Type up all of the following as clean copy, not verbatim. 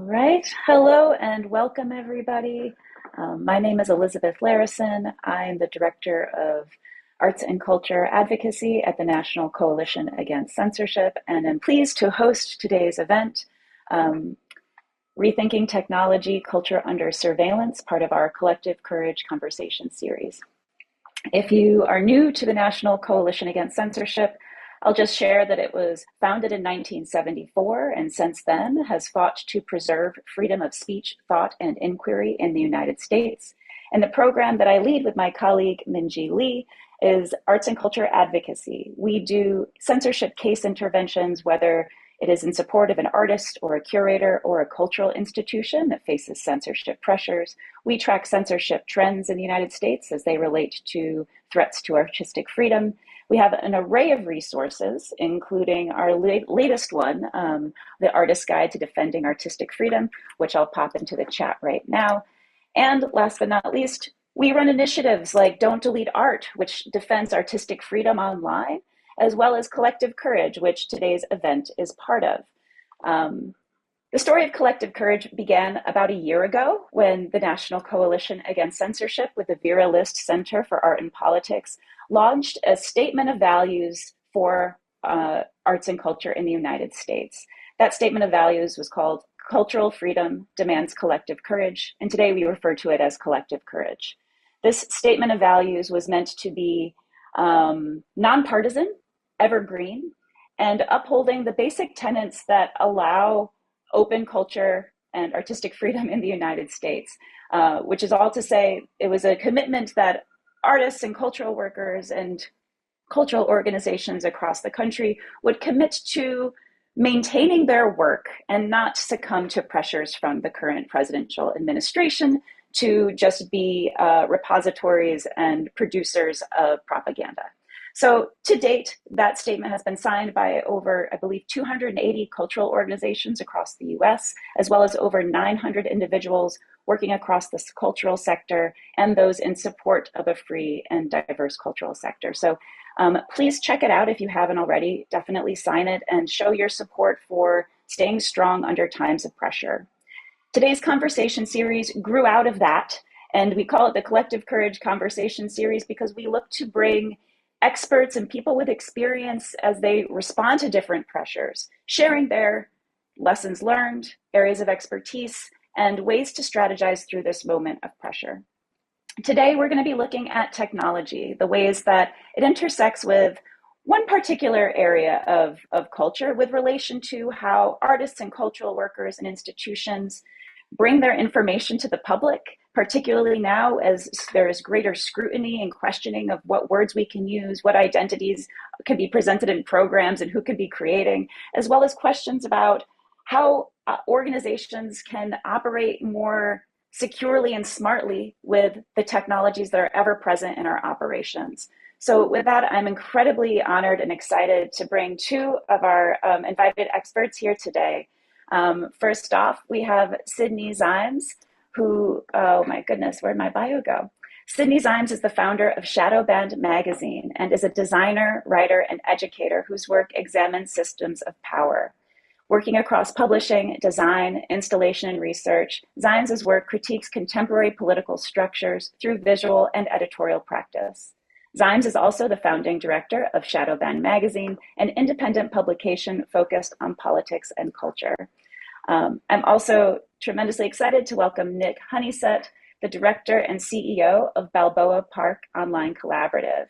right. Hello and welcome, everybody. My name is Elizabeth Larison. I'm the Director of Arts and Culture Advocacy at the National Coalition Against Censorship, and I'm pleased to host today's event, Rethinking Technology, Culture Under Surveillance, part of our Collective Courage Conversation series. If you are new to the National Coalition Against Censorship, I'll just share that it was founded in 1974 and since then has fought to preserve freedom of speech, thought, and inquiry in the United States. And the program that I lead with my colleague Minji Lee is Arts and Culture Advocacy. We do censorship case interventions, whether it is in support of an artist or a curator or a cultural institution that faces censorship pressures. We track censorship trends in the United States as they relate to threats to artistic freedom. We have an array of resources, including our latest one, the Artist's Guide to Defending Artistic Freedom, which I'll pop into the chat right now. And last but not least, we run initiatives like Don't Delete Art, which defends artistic freedom online, as well as Collective Courage, which today's event is part of. The story of Collective Courage began about a year ago when the National Coalition Against Censorship with the Vera List Center for Art and Politics launched a statement of values for arts and culture in the United States. That statement of values was called Cultural Freedom Demands Collective Courage, and today we refer to it as Collective Courage. This statement of values was meant to be nonpartisan, evergreen, and upholding the basic tenets that allow open culture and artistic freedom in the United States, which is all to say it was a commitment that artists and cultural workers and cultural organizations across the country would commit to maintaining their work and not succumb to pressures from the current presidential administration to just be repositories and producers of propaganda. So to date, that statement has been signed by over, I believe, 280 cultural organizations across the US, as well as over 900 individuals working across this cultural sector and those in support of a free and diverse cultural sector. So please check it out if you haven't already. Definitely sign it and show your support for staying strong under times of pressure. Today's conversation series grew out of that, and we call it the Collective Courage Conversation Series because we look to bring experts and people with experience as they respond to different pressures, sharing their lessons learned, areas of expertise, and ways to strategize through this moment of pressure. Today, we're going to be looking at technology, the ways that it intersects with one particular area of culture with relation to how artists and cultural workers and institutions bring their information to the public, particularly now as there is greater scrutiny and questioning of what words we can use, what identities can be presented in programs, and who can be creating, as well as questions about how organizations can operate more securely and smartly with the technologies that are ever present in our operations. So with that, I'm incredibly honored and excited to bring two of our invited experts here today. First off, we have Sydney Ziems, who, oh my goodness, where'd my bio go? Sydney Ziems is the founder of Shadowbanned Magazine and is a designer, writer, and educator whose work examines systems of power. Working across publishing, design, installation, and research, Ziems' work critiques contemporary political structures through visual and editorial practice. Ziems is also the founding director of Shadowbanned Magazine, an independent publication focused on politics and culture. I'm also tremendously excited to welcome Nik Honeysett, the director and CEO of Balboa Park Online Collaborative.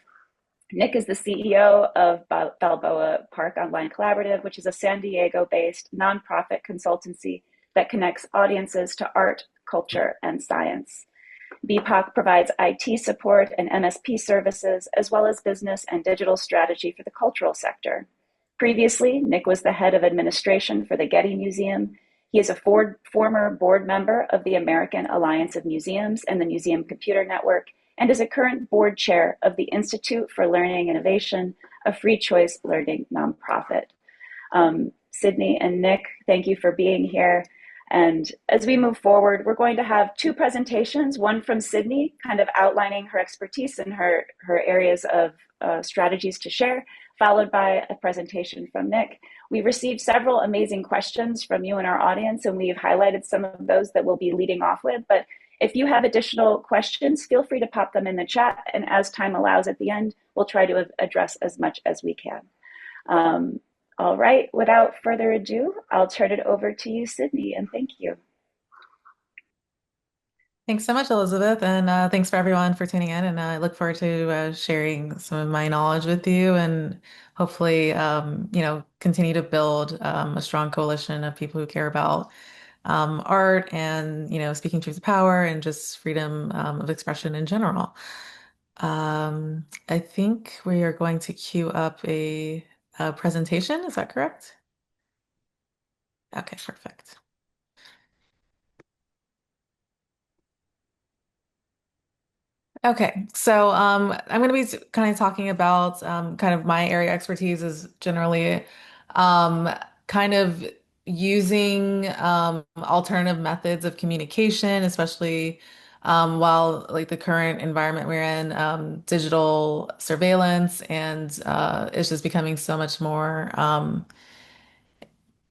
Nik is the CEO of Balboa Park Online Collaborative, which is a San Diego-based nonprofit consultancy that connects audiences to art, culture, and science. BPOC provides IT support and MSP services, as well as business and digital strategy for the cultural sector. Previously, Nik was the head of administration for the Getty Museum. He is a former board member of the American Alliance of Museums and the Museum Computer Network, and is a current board chair of the Institute for Learning Innovation, a free choice learning nonprofit. Sydney and Nik, thank you for being here. And as we move forward, we're going to have two presentations, one from Sydney, kind of outlining her expertise and her areas of strategies to share, followed by a presentation from Nik, We received several amazing questions from you and our audience, and we've highlighted some of those that we'll be leading off with. But if you have additional questions, feel free to pop them in the chat. And as time allows at the end, we'll try to address as much as we can. All right, without further ado, I'll turn it over to you, Sydney, and thank you. Thanks so much, Elizabeth, and thanks for everyone for tuning in. And I look forward to sharing some of my knowledge with you, and hopefully, continue to build a strong coalition of people who care about art and speaking truth to power and just freedom of expression in general. I think we are going to queue up a presentation. Is that correct? Okay, perfect. Okay, so I'm going to be kind of talking about kind of my area expertise is generally um, kind of using alternative methods of communication, especially while like the current environment we're in, digital surveillance, and it's just becoming so much more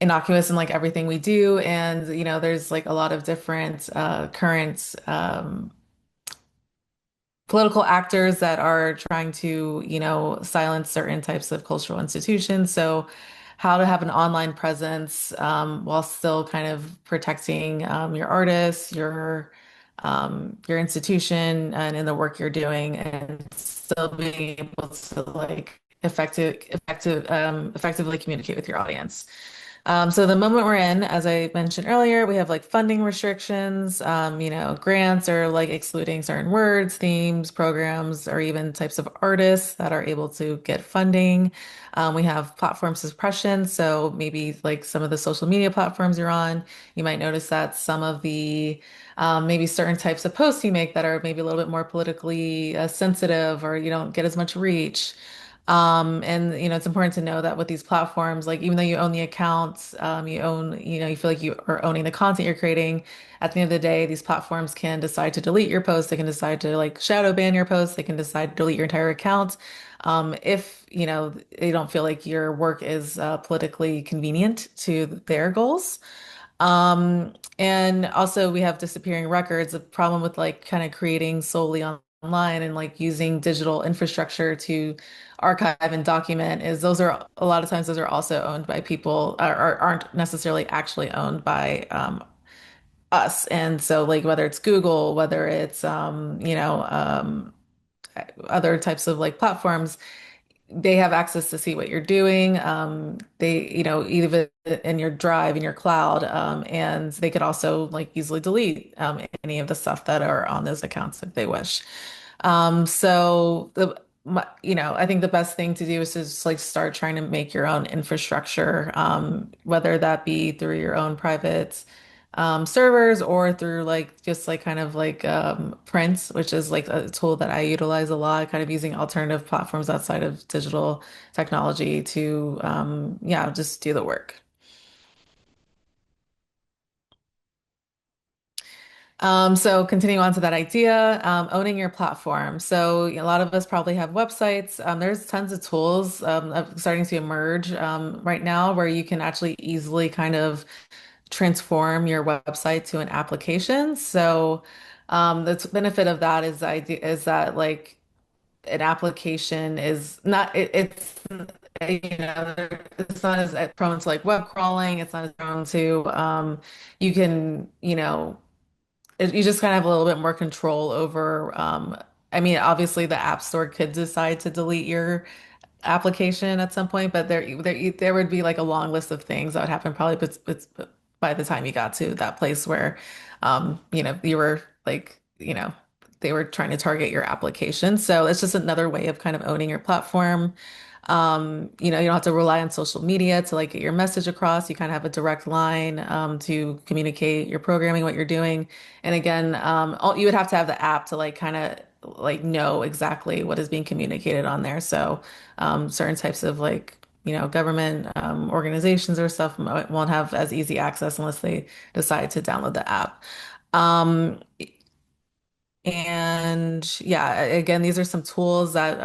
innocuous in like everything we do. And there's like a lot of different current political actors that are trying to, silence certain types of cultural institutions. So, how to have an online presence while still kind of protecting your artists, your institution, and in the work you're doing, and still being able to like effectively communicate with your audience. So the moment we're in, as I mentioned earlier, we have like funding restrictions, grants are like excluding certain words, themes, programs, or even types of artists that are able to get funding. We have platform suppression. So maybe like some of the social media platforms you're on, you might notice that some of the maybe certain types of posts you make that are maybe a little bit more politically sensitive or you don't get as much reach. And it's important to know that with these platforms, like even though you own the accounts, you own, you feel like you are owning the content you're creating. At the end of the day, these platforms can decide to delete your post. They can decide to like shadow ban your post. They can decide to delete your entire account. If, they don't feel like your work is politically convenient to their goals. And also we have disappearing records. A problem with like kind of creating solely online and like using digital infrastructure to archive and document is those are a lot of times those are also owned by people or aren't necessarily actually owned by us. And so like whether it's Google, whether it's other types of like platforms, they have access to see what you're doing. They, either in your drive, in your cloud, and they could also like easily delete any of the stuff that are on those accounts if they wish. So I think the best thing to do is to just like start trying to make your own infrastructure, whether that be through your own private servers or through like just like kind of like Prince, which is like a tool that I utilize a lot, kind of using alternative platforms outside of digital technology to yeah, just do the work. So continuing on to that idea, owning your platform. So a lot of us probably have websites. There's tons of tools starting to emerge right now where you can actually easily kind of transform your website to an application. So the benefit of that is that like an application is not it's not as prone to like web crawling. It's not as prone to you can you just kind of have a little bit more control over I mean obviously the App Store could decide to delete your application at some point, but there would be like a long list of things that would happen probably by the time you got to that place where you were like, they were trying to target your application. So it's just another way of kind of owning your platform. You don't have to rely on social media to like get your message across. You kind of have a direct line to communicate your programming, what you're doing. And again, you would have to have the app to like kind of like know exactly what is being communicated on there. So certain types of like, government organizations or stuff won't have as easy access unless they decide to download the app. Um, and yeah, again, these are some tools that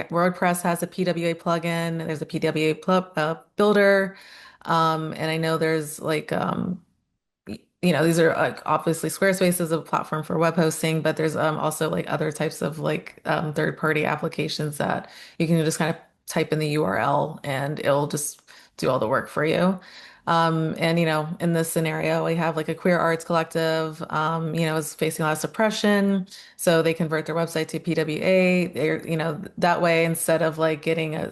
WordPress has a PWA plugin. There's a PWA builder. And I know there's like these are like obviously Squarespace is a platform for web hosting, but there's also like other types of like third-party applications that you can just kind of type in the URL and it'll just do all the work for you. And in this scenario, we have like a queer arts collective, is facing a lot of suppression. So they convert their website to PWA. They're, that way, instead of like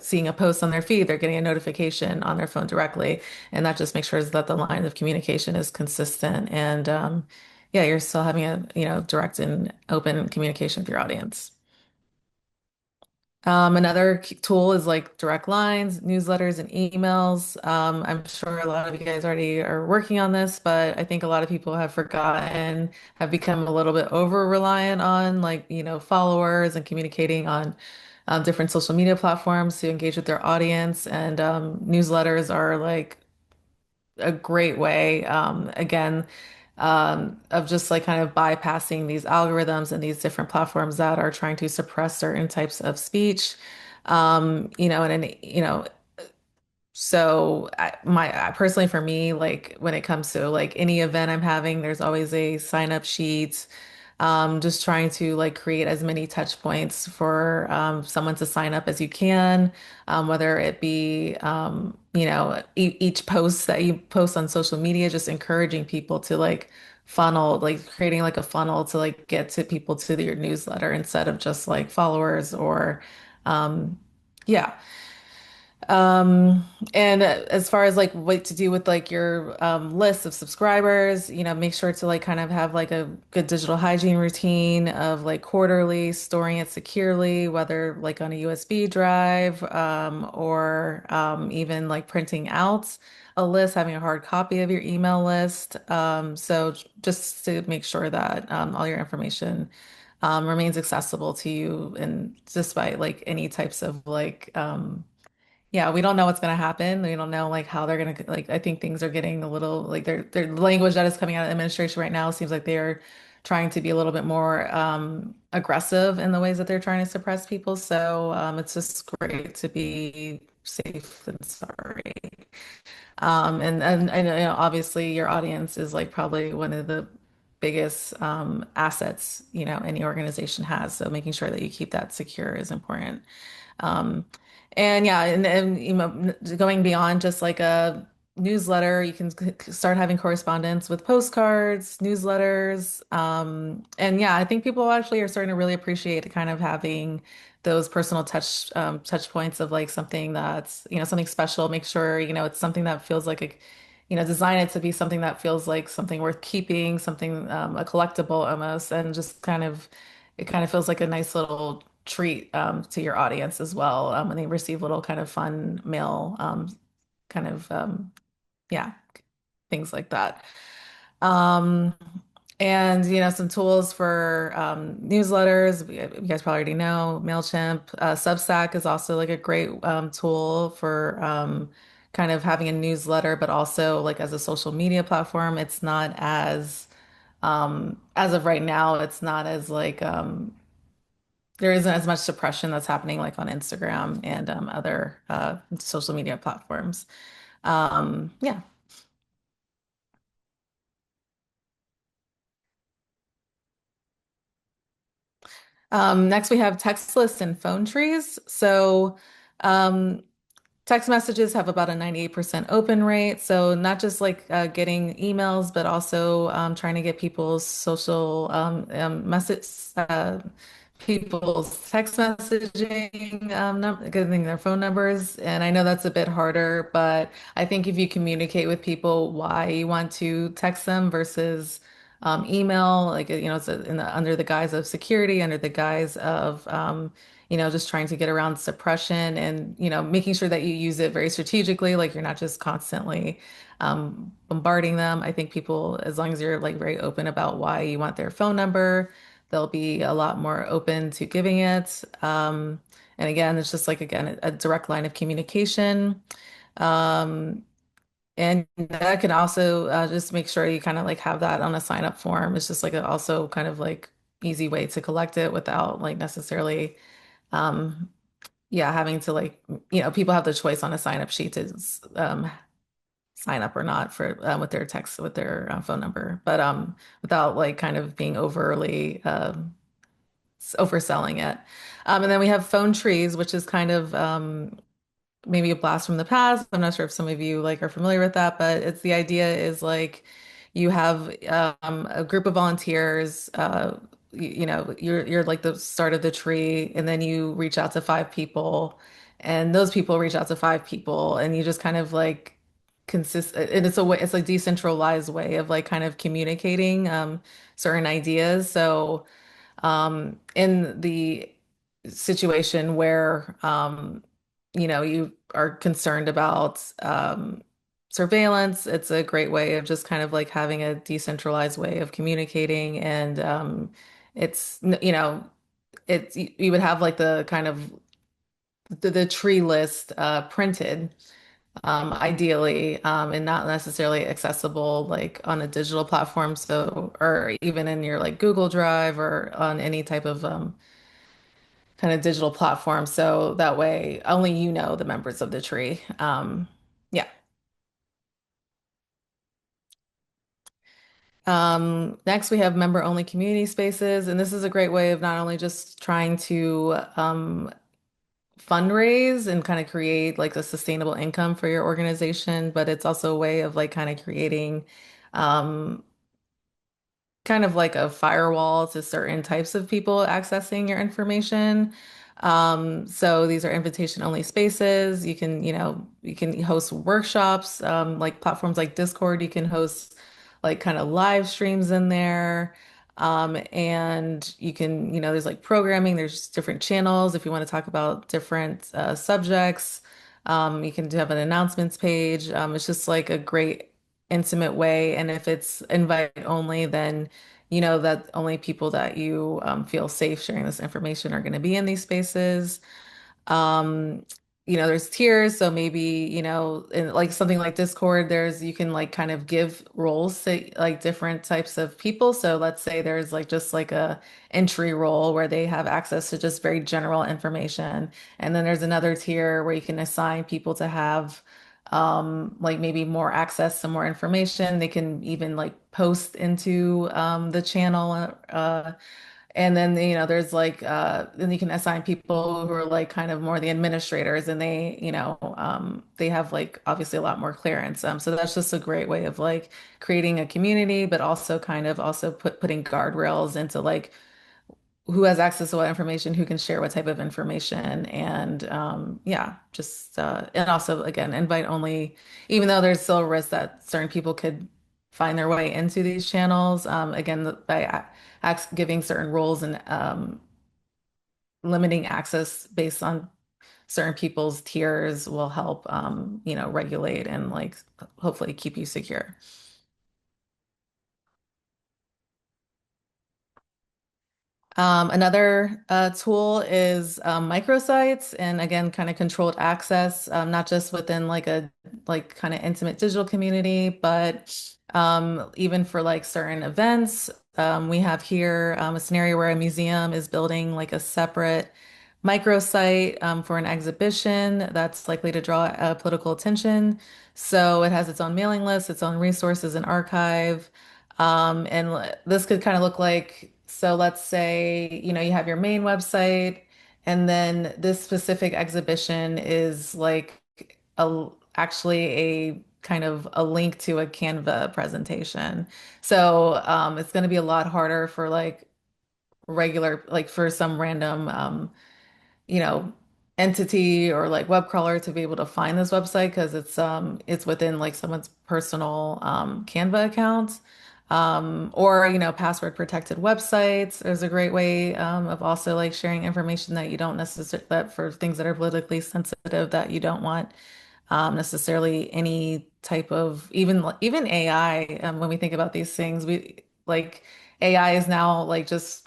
seeing a post on their feed, they're getting a notification on their phone directly. And that just makes sure that the line of communication is consistent. And yeah, you're still having a, direct and open communication with your audience. Another tool is like direct lines, newsletters, and emails. I'm sure a lot of you guys already are working on this, but I think a lot of people have forgotten, have become a little bit over reliant on like, followers and communicating on different social media platforms to engage with their audience. And newsletters are like a great way, again, of just like kind of bypassing these algorithms and these different platforms that are trying to suppress certain types of speech. So personally for me, like when it comes to like any event I'm having, there's always a sign up sheet. Just trying to like create as many touch points for someone to sign up as you can, whether it be each post that you post on social media, just encouraging people to like funnel, like creating like a funnel to like get to people to your newsletter instead of just like followers or yeah. Um, and as far as like what to do with like your list of subscribers, make sure to like kind of have like a good digital hygiene routine of like quarterly storing it securely, whether like on a USB drive or even like printing out a list, having a hard copy of your email list. So just to make sure that all your information remains accessible to you and despite like any types of like yeah, we don't know what's going to happen. We don't know like how they're going to like I think things are getting a little like their language that is coming out of the administration right now seems like they're trying to be a little bit more aggressive in the ways that they're trying to suppress people. So it's just great to be safe and sorry. And I know, obviously your audience is like probably one of the biggest assets, any organization has. So making sure that you keep that secure is important. Um, and yeah, and going beyond just like a newsletter, you can start having correspondence with postcards, newsletters. And yeah, I think people actually are starting to really appreciate kind of having those personal touch points of like something that's, something special. Make sure, it's something that feels like design it to be something that feels like something worth keeping, something a collectible almost, and just kind of it kind of feels like a nice little treat to your audience as well. And they receive little kind of fun mail, kind of yeah, things like that. Um, and some tools for newsletters. You guys probably already know MailChimp. Substack is also like a great tool for kind of having a newsletter, but also like as a social media platform. It's not as of right now, it's not as like there isn't as much suppression that's happening like on Instagram and other social media platforms. Yeah. Next, we have text lists and phone trees. So, um, text messages have about a 98% open rate. So, not just like getting emails, but also trying to get people's social people's text messaging, getting their phone numbers. And I know that's a bit harder, but I think if you communicate with people why you want to text them versus email, like, it's under the guise of security, under the guise of, just trying to get around suppression and, making sure that you use it very strategically, like you're not just constantly bombarding them. I think people, as long as you're like very open about why you want their phone number, they'll be a lot more open to giving it. And again, it's just like, again, a direct line of communication. Um, and that can also just make sure you kind of like have that on a sign up form. It's just like also kind of like easy way to collect it without like necessarily, um, yeah, having to like, people have the choice on a sign up sheet to sign up or not for with their text with their phone number, but without like kind of being overly overselling it. And then we have phone trees, which is kind of maybe a blast from the past. I'm not sure if some of you like are familiar with that, but it's the idea is like you have a group of volunteers. You're like the start of the tree, and then you reach out to five people, and those people reach out to five people, and you just kind of like consist. And it's a way, it's a decentralized way of like kind of communicating certain ideas. So in the situation where you are concerned about surveillance, it's a great way of just kind of like having a decentralized way of communicating, and it's it's you would have like the kind of the tree list printed ideally, and not necessarily accessible like on a digital platform, so or even in your like Google Drive or on any type of kind of digital platform. So that way only you know the members of the tree. Yeah. Next we have member only community spaces, and this is a great way of not only just trying to fundraise and kind of create like a sustainable income for your organization, but it's also a way of like kind of creating um, kind of like a firewall to certain types of people accessing your information. So these are invitation only spaces. You can host workshops, like platforms like Discord, you can host like kind of live streams in there. And you can, there's like programming, there's different channels if you want to talk about different subjects. You can have an announcements page. It's just like a great intimate way. And if it's invite only, then you know that only people that you feel safe sharing this information are going to be in these spaces. Um, there's tiers, so maybe, in like something like Discord, you can like kind of give roles to like different types of people. So let's say there's like just like a entry role where they have access to just very general information. And then there's another tier where you can assign people to have like maybe more access to more information. They can even like post into the channel. And then, there's like, then you can assign people who are like kind of more the administrators, and they have like obviously a lot more clearance. So that's just a great way of like creating a community, but also kind of also putting guardrails into like who has access to what information, who can share what type of information. And yeah, just, and also again, invite only, even though there's still a risk that certain people could find their way into these channels. Again, by giving certain rules and limiting access based on certain people's tiers will help, regulate and like hopefully keep you secure. Another tool is microsites, and again, kind of controlled access, not just within like a like kind of intimate digital community, but even for like certain events. We have here a scenario where a museum is building like a separate microsite for an exhibition that's likely to draw political attention. So it has its own mailing list, its own resources and archive. This could kind of look like, so let's say, you have your main website, and then this specific exhibition is like actually a kind of a link to a Canva presentation. So it's going to be a lot harder for like regular, like for some random you know, entity or like web crawler to be able to find this website because it's within like someone's personal Canva account. Or password protected websites. There's a great way of also like sharing information that you don't necessarily that for things that are politically sensitive that you don't want necessarily any type of even AI. When we think about these things, we like AI is now like just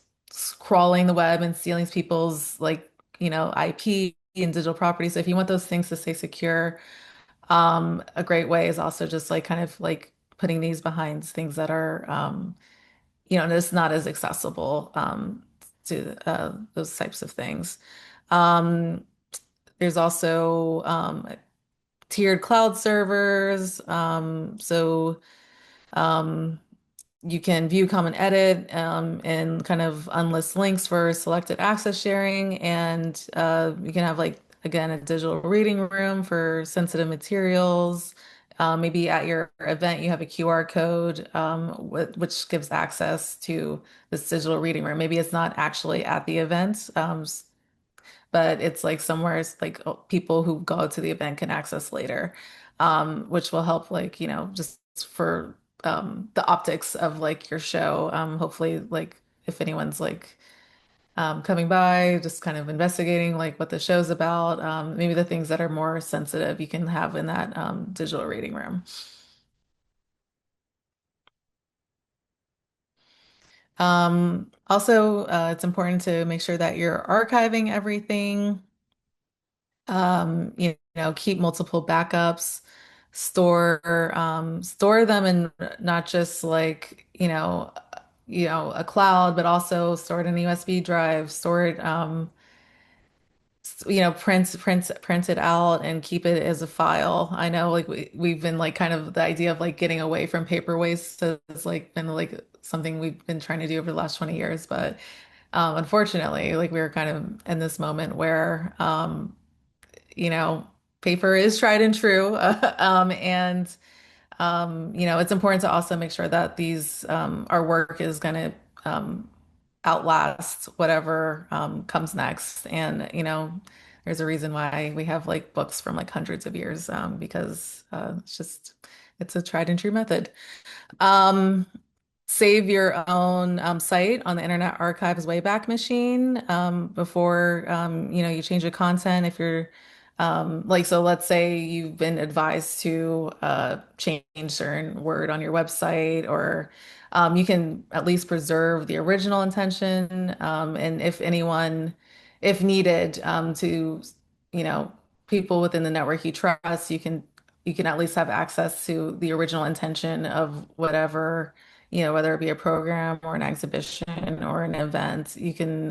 crawling the web and stealing people's like IP and digital property. So if you want those things to stay secure, a great way is also just like kind of like putting these behind things that are just not as accessible to those types of things. Um, there's also tiered cloud servers. Um, you can view, comment, edit, and kind of unlist links for selected access sharing. And you can have like, again, a digital reading room for sensitive materials. Maybe at your event, you have a QR code, which gives access to this digital reading room. Maybe it's not actually at the event, but it's like somewhere it's like people who go to the event can access later, which will help like, just for the optics of like your show. Hopefully like if anyone's like coming by, just kind of investigating like what the show's about, maybe the things that are more sensitive you can have in that digital reading room. Also, it's important to make sure that you're archiving everything. Keep multiple backups, store them in not just like, a cloud, but also store it in a USB drive, store it, print it out and keep it as a file. I know like we've been like kind of the idea of like getting away from paper waste has like been like something we've been trying to do over the last 20 years, but unfortunately, like we're kind of in this moment where you know, paper is tried and true. And it's important to also make sure that these our work is going to outlast whatever comes next. And there's a reason why we have like books from like hundreds of years, because it's a tried and true method. Um, Save your own site on the Internet Archive's Wayback Machine before you change the content. If you're like, so let's say you've been advised to change certain word on your website, or you can at least preserve the original intention. And if needed, to you know people within the network you trust, you can at least have access to the original intention of whatever, whether it be a program or an exhibition or an event. You can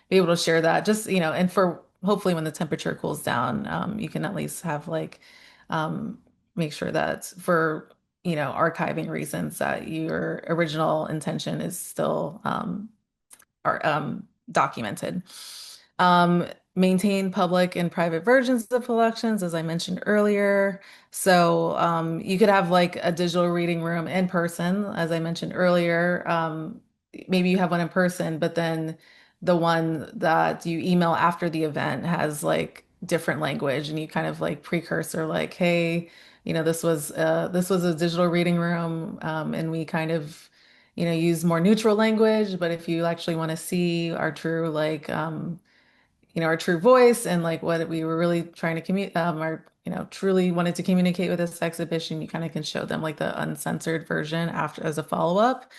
be able to share that just, and for hopefully when the temperature cools down, you can at least have like, um, make sure that for, archiving reasons that your original intention is still are documented. Um, Maintain public and private versions of collections, as I mentioned earlier. So you could have like a digital reading room in person, as I mentioned earlier. Maybe you have one in person, but then the one that you email after the event has like different language, and you kind of like precursor, like, hey, this was a digital reading room, and we kind of use more neutral language. But if you actually want to see our true, like, our true voice and like what we were really trying to communicate, our, truly wanted to communicate with this exhibition, you kind of can show them like the uncensored version after as a follow-up.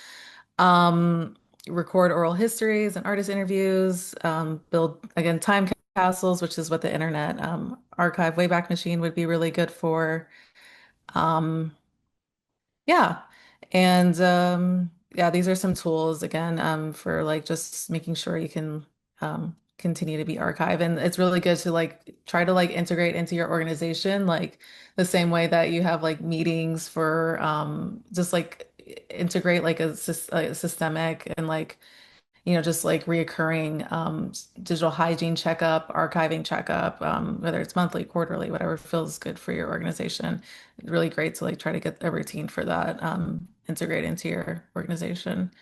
Um, Record oral histories and artist interviews, build again time capsules, which is what the Internet Archive Wayback Machine would be really good for. Um, yeah. And yeah, these are some tools again for like just making sure you can continue to be archived. And it's really good to like try to like integrate into your organization, like the same way that you have like meetings for just like integrate like a systemic and like just like reoccurring digital hygiene checkup, archiving checkup, whether it's monthly, quarterly, whatever feels good for your organization. Really great to like try to get a routine for that, integrate into your organization.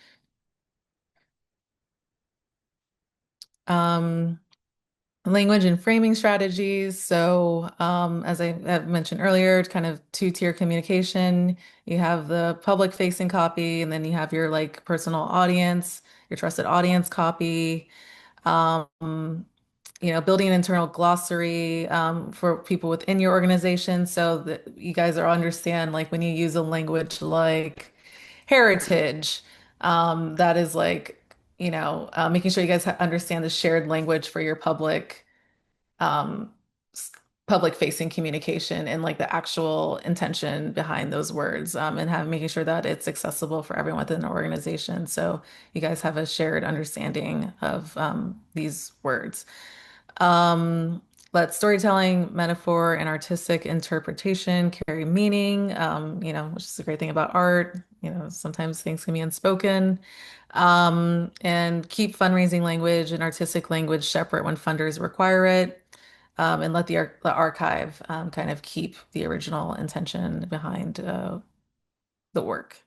Um, Language and framing strategies. So, as I have mentioned earlier, it's kind of two-tier communication. You have the public facing copy, and then you have your like personal audience, your trusted audience copy. Um, Building an internal glossary for people within your organization so that you guys are understand like when you use a language like heritage, that is like, making sure you guys understand the shared language for your um, public facing communication and like the actual intention behind those words, and making sure that it's accessible for everyone within the organization. So you guys have a shared understanding of these words. Um, let storytelling, metaphor, and artistic interpretation carry meaning, which is a great thing about art. Sometimes things can be unspoken. And keep fundraising language and artistic language separate when funders require it. And let the archive kind of keep the original intention behind the work.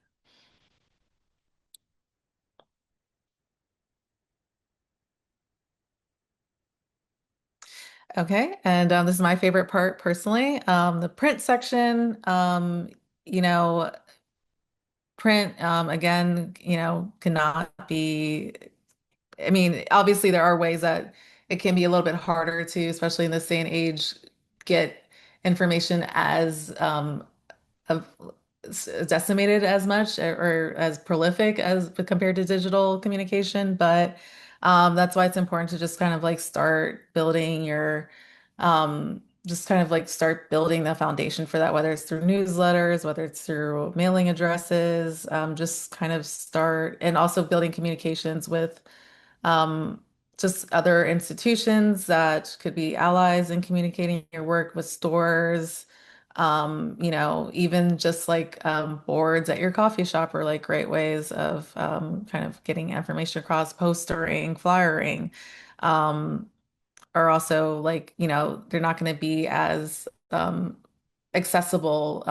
Okay, and this is my favorite part personally. The print section. You know, Print again, cannot be. I mean, obviously there are ways that it can be a little bit harder to, especially in this day and age, get information as of decimated as much or as prolific as compared to digital communication. But that's why it's important to just kind of like start building just kind of like start building the foundation for that, whether it's through newsletters, whether it's through mailing addresses, just kind of start and also building communications with um, just other institutions that could be allies in communicating your work with stores, even just like boards at your coffee shop are like great ways of kind of getting information across, postering, flyering, um, are also like, they're not going to be as accessible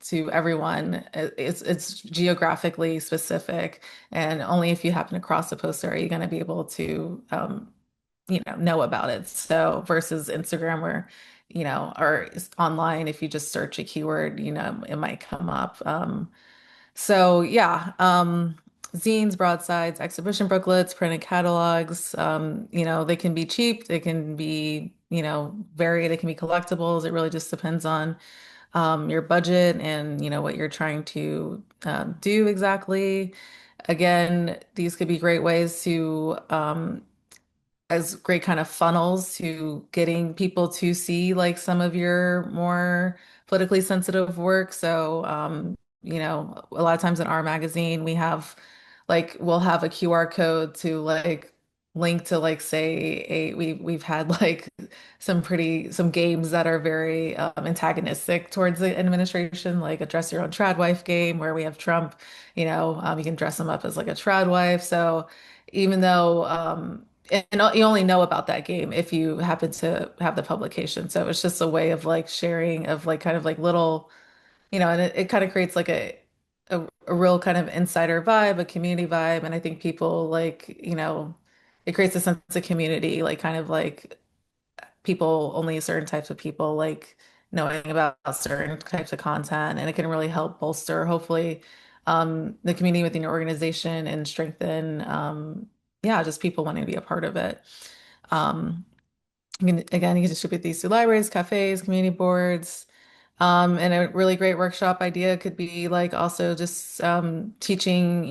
to everyone. It's geographically specific, and only if you happen to cross a poster are you going to be able to know about it. So versus Instagram where or online, if you just search a keyword, it might come up. So yeah, zines, broadsides, exhibition booklets, printed catalogs, they can be cheap, they can be, varied, they can be collectibles. It really just depends on your budget and, what you're trying to do exactly. Again, these could be great ways to as great kind of funnels to getting people to see like some of your more politically sensitive work. So, a lot of times in our magazine, we'll have a QR code to like link to like say we've had like some games that are very antagonistic towards the administration, like a dress your own trad wife game where we have Trump, you can dress him up as like a trad wife. So even though and you only know about that game if you happen to have the publication. So it's just a way of like sharing of like kind of like little, and it kind of creates like a real kind of insider vibe, a community vibe. And I think people like, it creates a sense of community, like kind of like people, only certain types of people like knowing about certain types of content. And it can really help bolster, hopefully, the community within your organization and strengthen, yeah, just people wanting to be a part of it. Um, again, you can distribute these to libraries, cafes, community boards. And a really great workshop idea could be like also just teaching,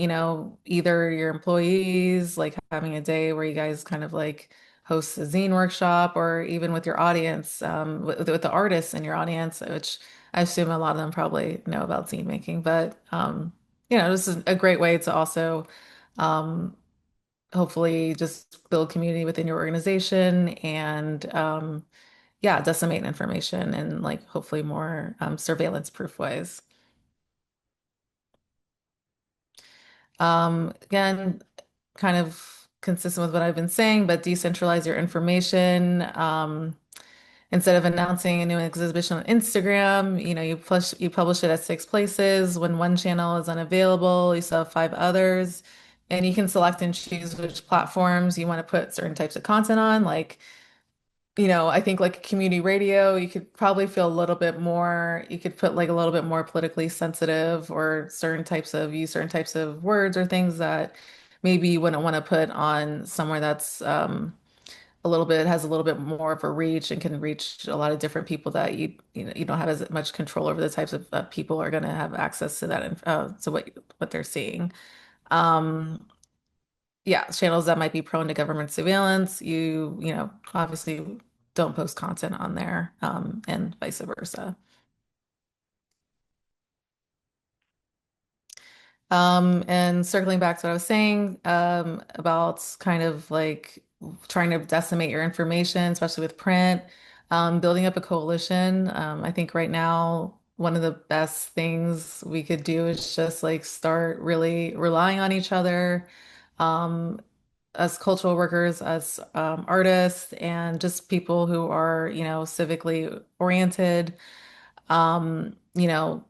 either your employees, like having a day where you guys kind of like host a zine workshop, or even with your audience, with the artists in your audience, which I assume a lot of them probably know about zine making. But this is a great way to also um, hopefully just build community within your organization and yeah, decimate information and like hopefully more surveillance proof ways. Again, kind of consistent with what I've been saying, but decentralize your information. Instead of announcing a new exhibition on Instagram, you publish it at 6 places. When one channel is unavailable, you still have 5 others, and you can select and choose which platforms you want to put certain types of content on, like I think like community radio, you could probably feel a little bit more, you could put like a little bit more politically sensitive or use certain types of words or things that maybe you wouldn't want to put on somewhere that's has a little bit more of a reach and can reach a lot of different people that you don't have as much control over the types of people are going to have access to to what they're seeing. Um, yeah, channels that might be prone to government surveillance, obviously don't post content on there, and vice versa. And circling back to what I was saying, about kind of like trying to decimate your information, especially with print. Building up a coalition. I think right now, one of the best things we could do is just like start really relying on each other, um, as cultural workers, as artists, and just people who are, civically oriented. You know,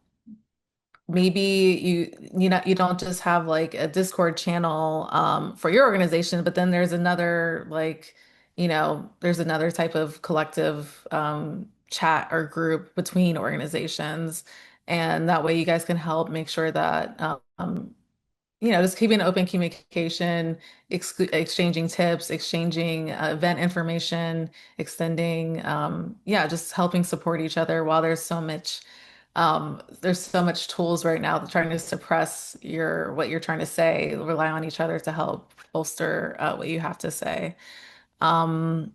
maybe you don't just have like a Discord channel for your organization, but then there's another like there's another type of collective chat or group between organizations, and that way you guys can help make sure that just keeping open communication, exchanging tips, exchanging event information, extending, just helping support each other while there's so much tools right now that trying to suppress what you're trying to say, rely on each other to help bolster what you have to say. Um,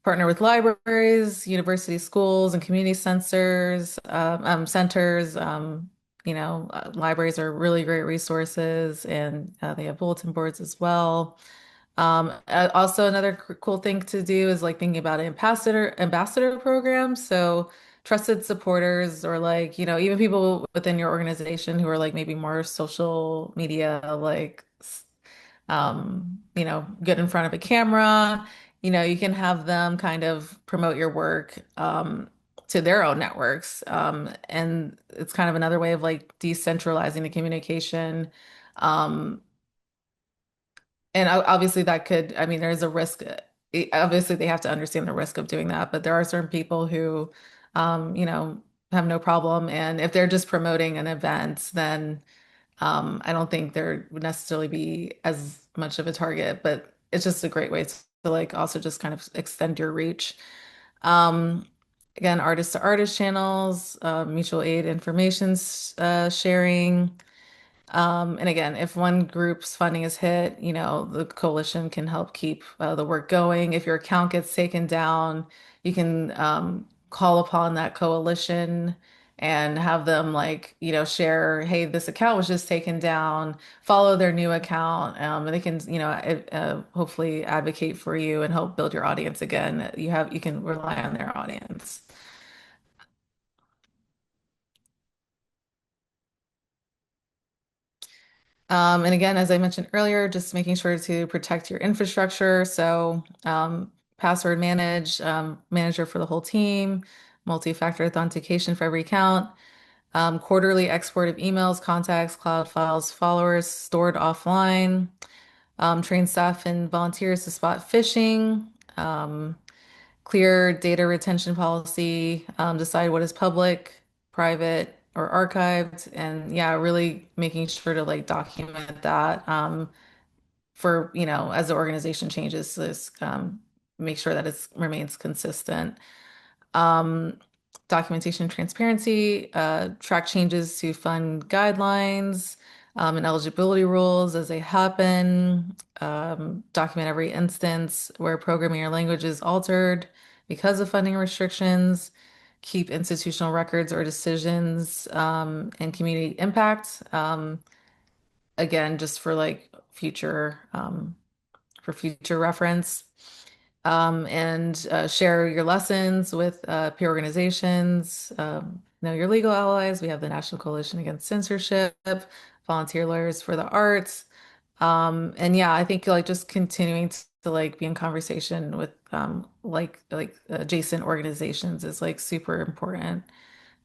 Partner with libraries, university schools, and community centers. Libraries are really great resources, and they have bulletin boards as well. Also, another cool thing to do is like thinking about an ambassador program. So, trusted supporters, or like even people within your organization who are like maybe more social media like get in front of a camera. You can have them kind of promote your work to their own networks. And it's kind of another way of like decentralizing the communication. Um, and obviously that could, I mean, there's a risk. Obviously, they have to understand the risk of doing that, but there are certain people who, have no problem. And if they're just promoting an event, then I don't think there would necessarily be as much of a target, but it's just a great way to like also just kind of extend your reach. Um, Again, artist to artist channels, mutual aid information sharing. And again, if one group's funding is hit, the coalition can help keep the work going. If your account gets taken down, you can call upon that coalition and have them like, share, hey, this account was just taken down, follow their new account, and they can, hopefully advocate for you and help build your audience again. You can rely on their audience. And again, as I mentioned earlier, just making sure to protect your infrastructure. So, password manager for the whole team, multi-factor authentication for every account, quarterly export of emails, contacts, cloud files, followers stored offline, train staff and volunteers to spot phishing, um, clear data retention policy, decide what is public, private, or archived, and yeah, really making sure to like document that for, as the organization changes, so make sure that it remains consistent. Um, Documentation transparency, track changes to fund guidelines, and eligibility rules as they happen, document every instance where programming or language is altered because of funding restrictions, keep institutional records or decisions, and community impact. Again, just for like future reference, and share your lessons with peer organizations. Know your legal allies. We have the National Coalition Against Censorship, Volunteer Lawyers for the Arts. And yeah, I think like just continuing to like be in conversation with like adjacent organizations is like super important.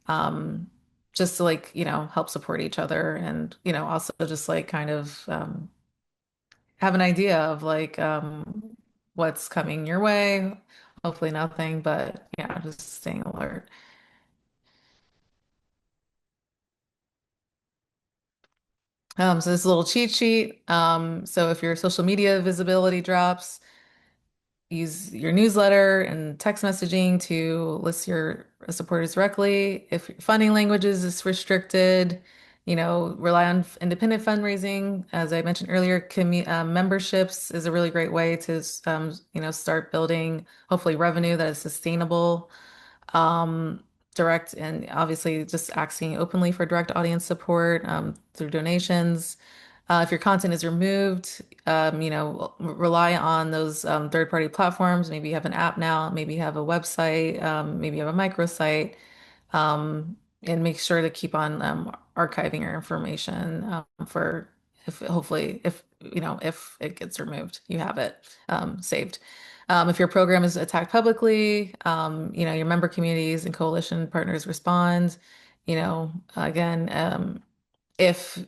Um, just to like, help support each other, and, also just like kind of have an idea of like what's coming your way. Hopefully nothing, but yeah, just staying alert. So this little cheat sheet. So if your social media visibility drops, use your newsletter and text messaging to list your supporters directly. If your funding languages is restricted, rely on independent fundraising. As I mentioned earlier, memberships is a really great way to, start building hopefully revenue that is sustainable. Um, Direct and obviously just asking openly for direct audience support through donations. If your content is removed, rely on those third-party platforms. Maybe you have an app now, maybe you have a website, maybe you have a microsite, and make sure to keep on archiving your information for if hopefully if it gets removed, you have it saved. If your program is attacked publicly, your member communities and coalition partners respond. Again, if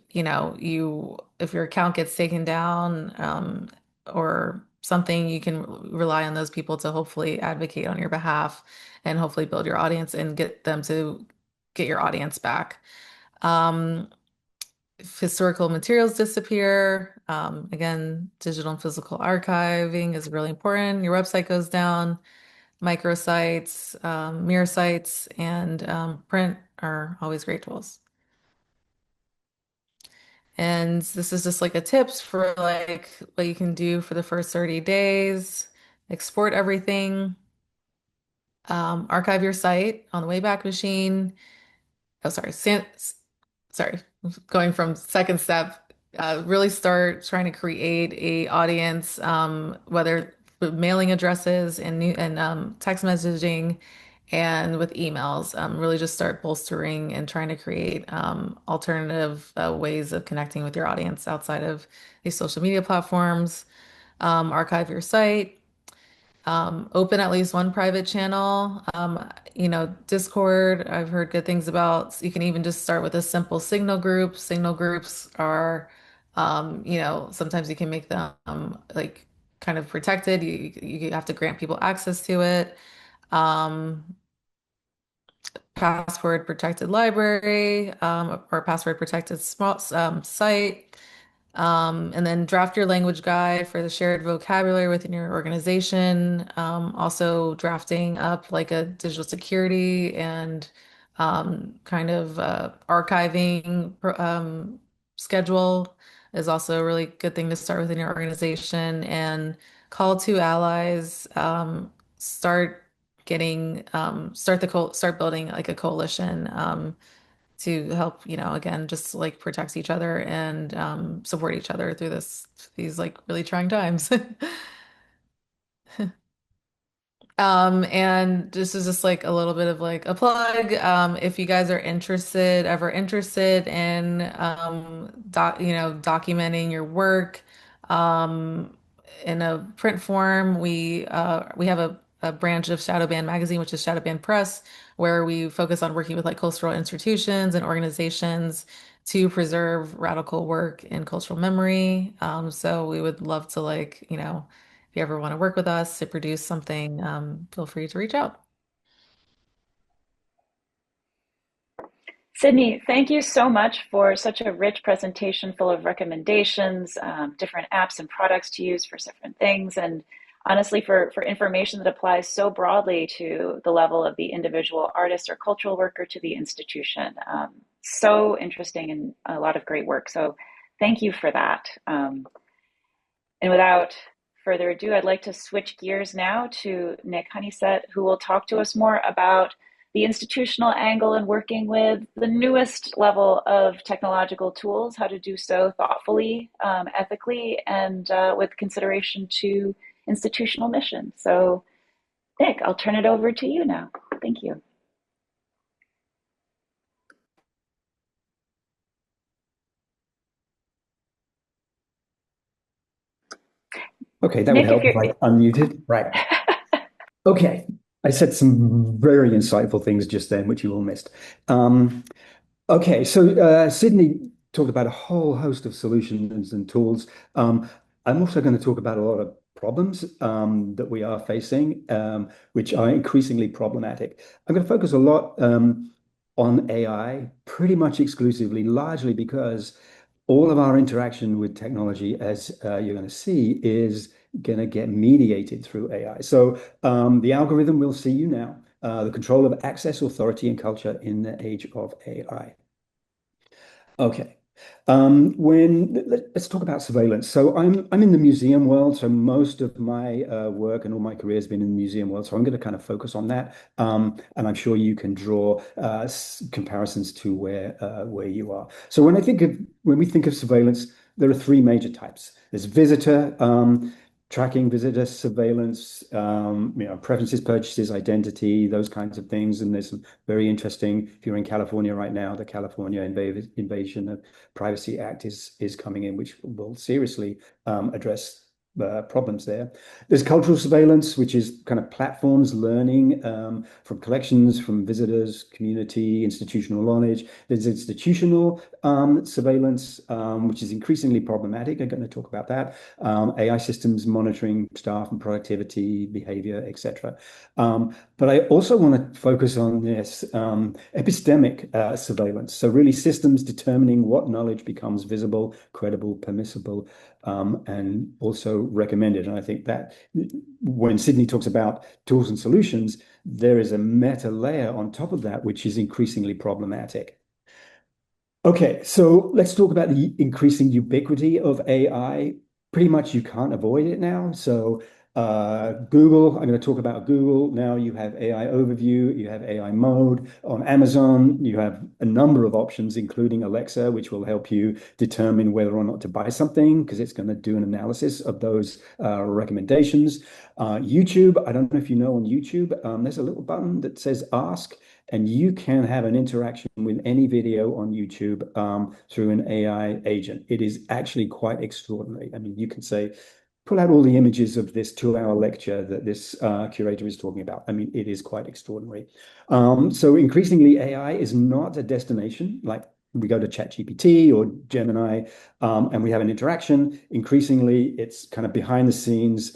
your account gets taken down or something, you can rely on those people to hopefully advocate on your behalf and hopefully build your audience and get them to get your audience back. Um, if historical materials disappear, again, digital and physical archiving is really important. Your website goes down, microsites, mirror sites, and print are always great tools. And this is just like a tips for like what you can do for the first 30 days. Export everything, archive your site on the Wayback Machine. Oh, sorry, going from second step. Really start trying to create a audience, whether with mailing addresses and text messaging and with emails. Really just start bolstering and trying to create alternative ways of connecting with your audience outside of these social media platforms. Archive your site. Open at least one private channel. Discord, I've heard good things about. You can even just start with a simple signal group. Signal groups are, sometimes you can make them like kind of protected. You have to grant people access to it. Um, Password protected library, or password protected small site. And then draft your language guide for the shared vocabulary within your organization. Also drafting up like a digital security and kind of archiving schedule is also a really good thing to start within your organization. And call to allies. Start getting start building like a coalition. To help, again, just like protect each other and support each other through these like really trying times. And this is just like a little bit of like a plug. If you guys are ever interested in documenting your work in a print form, we have a branch of Shadowbanned Magazine, which is Shadowbanned Press, where we focus on working with like cultural institutions and organizations to preserve radical work and cultural memory. So we would love to if you ever want to work with us to produce something, feel free to reach out. Sydney, thank you so much for such a rich presentation full of recommendations, different apps and products to use for different things, and honestly, for information that applies so broadly to the level of the individual artist or cultural worker to the institution. So interesting and a lot of great work. So thank you for that. And without further ado, I'd like to switch gears now to Nik Honeysett, who will talk to us more about the institutional angle and working with the newest level of technological tools, how to do so thoughtfully, ethically, and with consideration to institutional mission. So, Nik, I'll turn it over to you now. Thank you. Okay, that would Nik, if help you're if I unmuted. Right. Okay. I said some very insightful things just then, which you all missed. Um, okay, so Sydney talked about a whole host of solutions and tools. I'm also going to talk about a lot of problems that we are facing, which are increasingly problematic. I'm going to focus a lot on AI, pretty much exclusively, largely because all of our interaction with technology, as you're going to see, is going to get mediated through AI. So the algorithm will see you now, the control of access, authority, and culture in the age of AI. Okay. Let's talk about surveillance. So I'm in the museum world. So most of my work and all my career has been in the museum world. So I'm going to kind of focus on that. And I'm sure you can draw comparisons to where you are. So when we think of surveillance, there are three major types. There's visitor tracking, visitor surveillance, preferences, purchases, identity, those kinds of things. And there's some very interesting, if you're in California right now, the California Invasion of Privacy Act is coming in, which will seriously address problems there. There's cultural surveillance, which is kind of platforms learning from collections, from visitors, community, institutional knowledge. There's institutional surveillance, which is increasingly problematic. I'm going to talk about that. AI systems monitoring staff and productivity, behavior, etc. But I also want to focus on this epistemic surveillance. So really systems determining what knowledge becomes visible, credible, permissible, and also recommended. And I think that when Sydney talks about tools and solutions, there is a meta layer on top of that, which is increasingly problematic. Okay, so let's talk about the increasing ubiquity of AI. Pretty much you can't avoid it now. So Google, I'm going to talk about Google. Now you have AI overview, you have AI mode. On Amazon, you have a number of options, including Alexa, which will help you determine whether or not to buy something because it's going to do an analysis of those recommendations. YouTube, I don't know if you know on YouTube, there's a little button that says ask, and you can have an interaction with any video on YouTube through an AI agent. It is actually quite extraordinary. I mean, you can say, pull out all the images of this 2-hour lecture that this curator is talking about. I mean, it is quite extraordinary. So increasingly, AI is not a destination. Like we go to ChatGPT or Gemini and we have an interaction. Increasingly, it's kind of behind the scenes,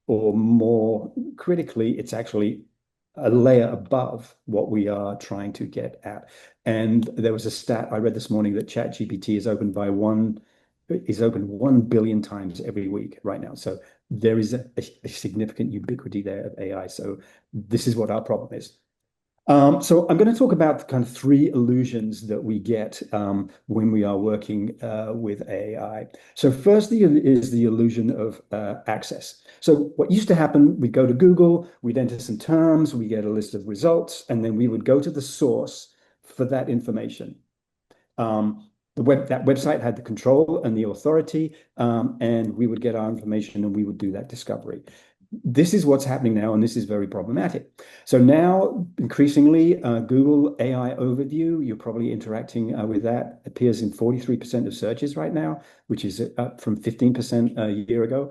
or more critically, it's actually a layer above what we are trying to get at. And there was a stat I read this morning that ChatGPT is opened 1 billion times every week right now. So there is a significant ubiquity there of AI. So this is what our problem is. So I'm going to talk about kind of three illusions that we get when we are working with AI. So firstly is the illusion of access. So what used to happen, we'd go to Google, we'd enter some terms, we get a list of results, and then we would go to the source for that information. That website had the control and the authority, and we would get our information and we would do that discovery. This is what's happening now, and this is very problematic. So now, increasingly, Google AI Overview, you're probably interacting with that, appears in 43% of searches right now, which is up from 15% a year ago.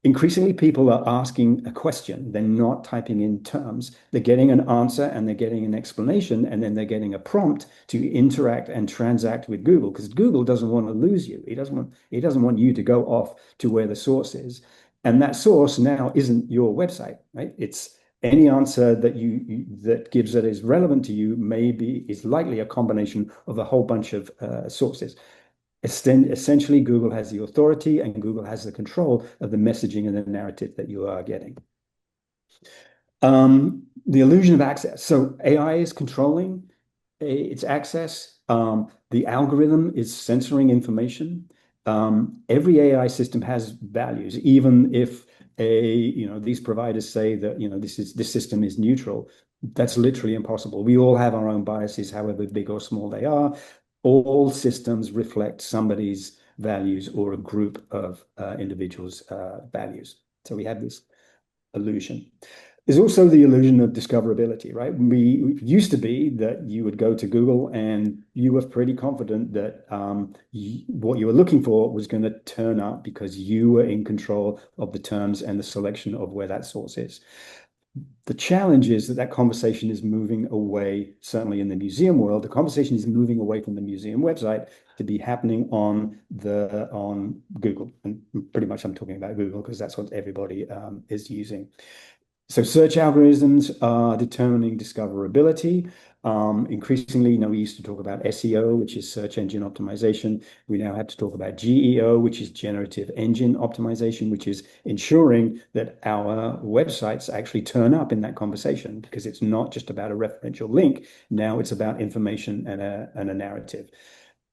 Increasingly, people are asking a question. They're not typing in terms. They're getting an answer and they're getting an explanation, and then they're getting a prompt to interact and transact with Google, because Google doesn't want to lose you. He doesn't want you to go off to where the source is. And that source now isn't your website, right? It's any answer that that gives that is relevant to you is likely a combination of a whole bunch of sources. Essentially, Google has the authority and Google has the control of the messaging and the narrative that you are getting. The illusion of access. So AI is controlling its access. The algorithm is censoring information. Every AI system has values, even if these providers say that this system is neutral. That's literally impossible. We all have our own biases, however big or small they are. All systems reflect somebody's values or a group of individuals' values. So we have this illusion. There's also the illusion of discoverability, right? It used to be that you would go to Google and you were pretty confident that what you were looking for was going to turn up because you were in control of the terms and the selection of where that source is. The challenge is that conversation is moving away, certainly in the museum world, the conversation is moving away from the museum website to be happening on Google. And pretty much I'm talking about Google because that's what everybody is using. So search algorithms are determining discoverability. Increasingly, we used to talk about SEO, which is search engine optimization. We now have to talk about GEO, which is generative engine optimization, which is ensuring that our websites actually turn up in that conversation, because it's not just about a referential link. Now it's about information and a narrative.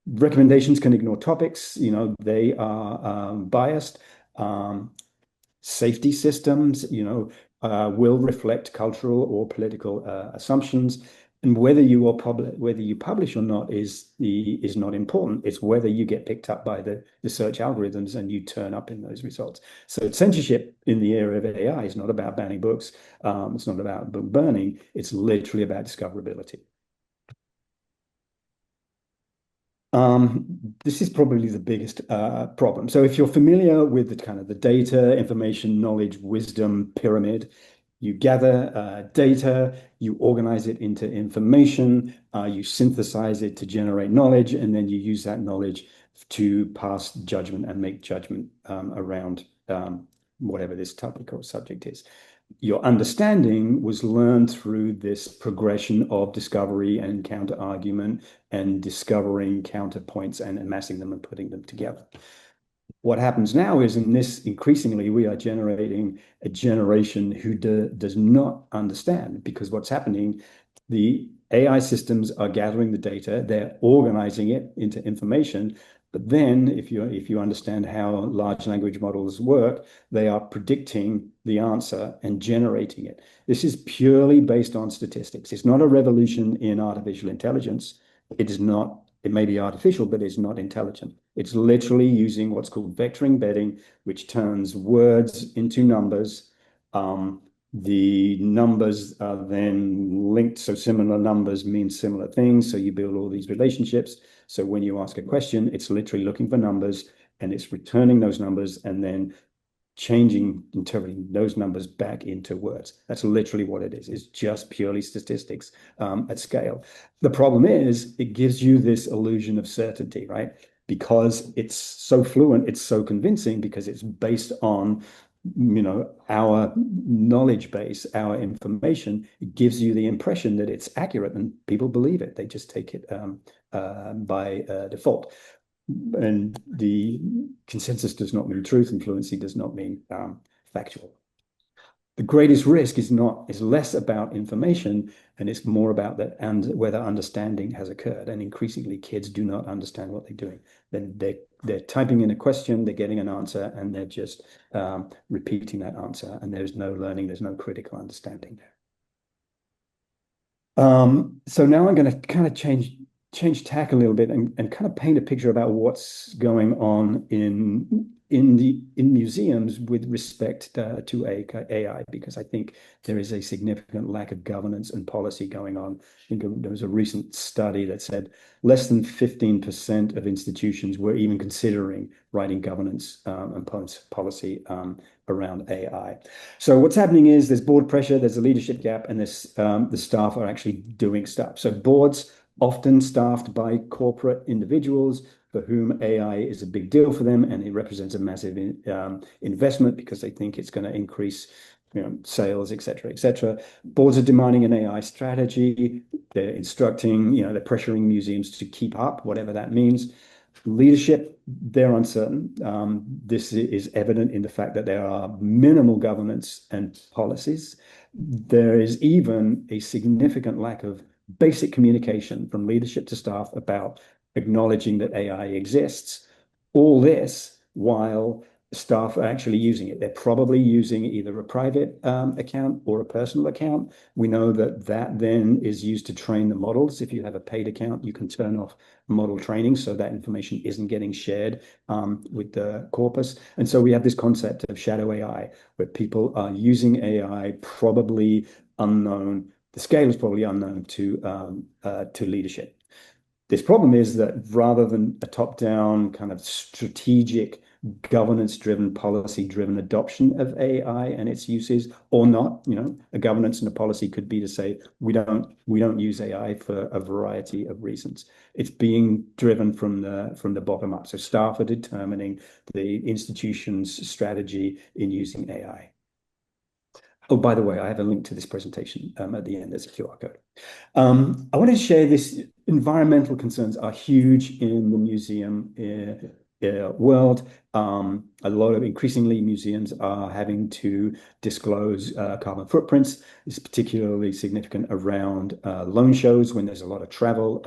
Recommendations can ignore topics. They are biased. Safety systems, will reflect cultural or political assumptions. And whether you publish or not is not important. It's whether you get picked up by the search algorithms and you turn up in those results. So censorship in the area of AI is not about banning books. It's not about book burning. It's literally about discoverability. This is probably the biggest problem. So if you're familiar with the kind of the data, information, knowledge, wisdom pyramid, you gather data, you organize it into information, you synthesize it to generate knowledge, and then you use that knowledge to pass judgment and make judgment around whatever this topic or subject is. Your understanding was learned through this progression of discovery and counter argument and discovering counterpoints and amassing them and putting them together. What happens now is in this increasingly we are generating a generation who does not understand, because what's happening, the AI systems are gathering the data, they're organizing it into information, but then if you understand how large language models work, they are predicting the answer and generating it. This is purely based on statistics. It's not a revolution in artificial intelligence. It is not. It may be artificial, but it's not intelligent. It's literally using what's called vector embedding, which turns words into numbers. The numbers are then linked, so similar numbers mean similar things. So you build all these relationships. So when you ask a question, it's literally looking for numbers and it's returning those numbers and then interpreting those numbers back into words. That's literally what it is. It's just purely statistics at scale. The problem is it gives you this illusion of certainty, right? Because it's so fluent, it's so convincing because it's based on our knowledge base, our information. It gives you the impression that it's accurate and people believe it. They just take it by default. And the consensus does not mean truth, and fluency does not mean factual. The greatest risk is less about information, and it's more about that and whether understanding has occurred. And increasingly, kids do not understand what they're doing. Then they're typing in a question, they're getting an answer, and they're just repeating that answer. And there's no learning, there's no critical understanding there. So now I'm going to kind of change tack a little bit and kind of paint a picture about what's going on in museums with respect to AI, because I think there is a significant lack of governance and policy going on. I think there was a recent study that said less than 15% of institutions were even considering writing governance and policy around AI. So what's happening is there's board pressure, there's a leadership gap, and the staff are actually doing stuff. So boards often staffed by corporate individuals for whom AI is a big deal for them, and it represents a massive investment because they think it's going to increase sales, et cetera, et cetera. Boards are demanding an AI strategy. They're instructing, they're pressuring museums to keep up, whatever that means. Leadership, they're uncertain. This is evident in the fact that there are minimal governance and policies. There is even a significant lack of basic communication from leadership to staff about acknowledging that AI exists. All this while staff are actually using it. They're probably using either a private account or a personal account. We know that then is used to train the models. If you have a paid account, you can turn off model training so that information isn't getting shared with the corpus. And so we have this concept of shadow AI, where people are using AI probably unknown. The scale is probably unknown to leadership. This problem is that rather than a top-down kind of strategic, governance-driven, policy-driven adoption of AI and its uses, or not, a governance and a policy could be to say we don't use AI for a variety of reasons. It's being driven from the bottom up. So staff are determining the institution's strategy in using AI. Oh, by the way, I have a link to this presentation at the end. There's a QR code. I want to share this. Environmental concerns are huge in the museum world. Increasingly, museums are having to disclose carbon footprints. It's particularly significant around loan shows when there's a lot of travel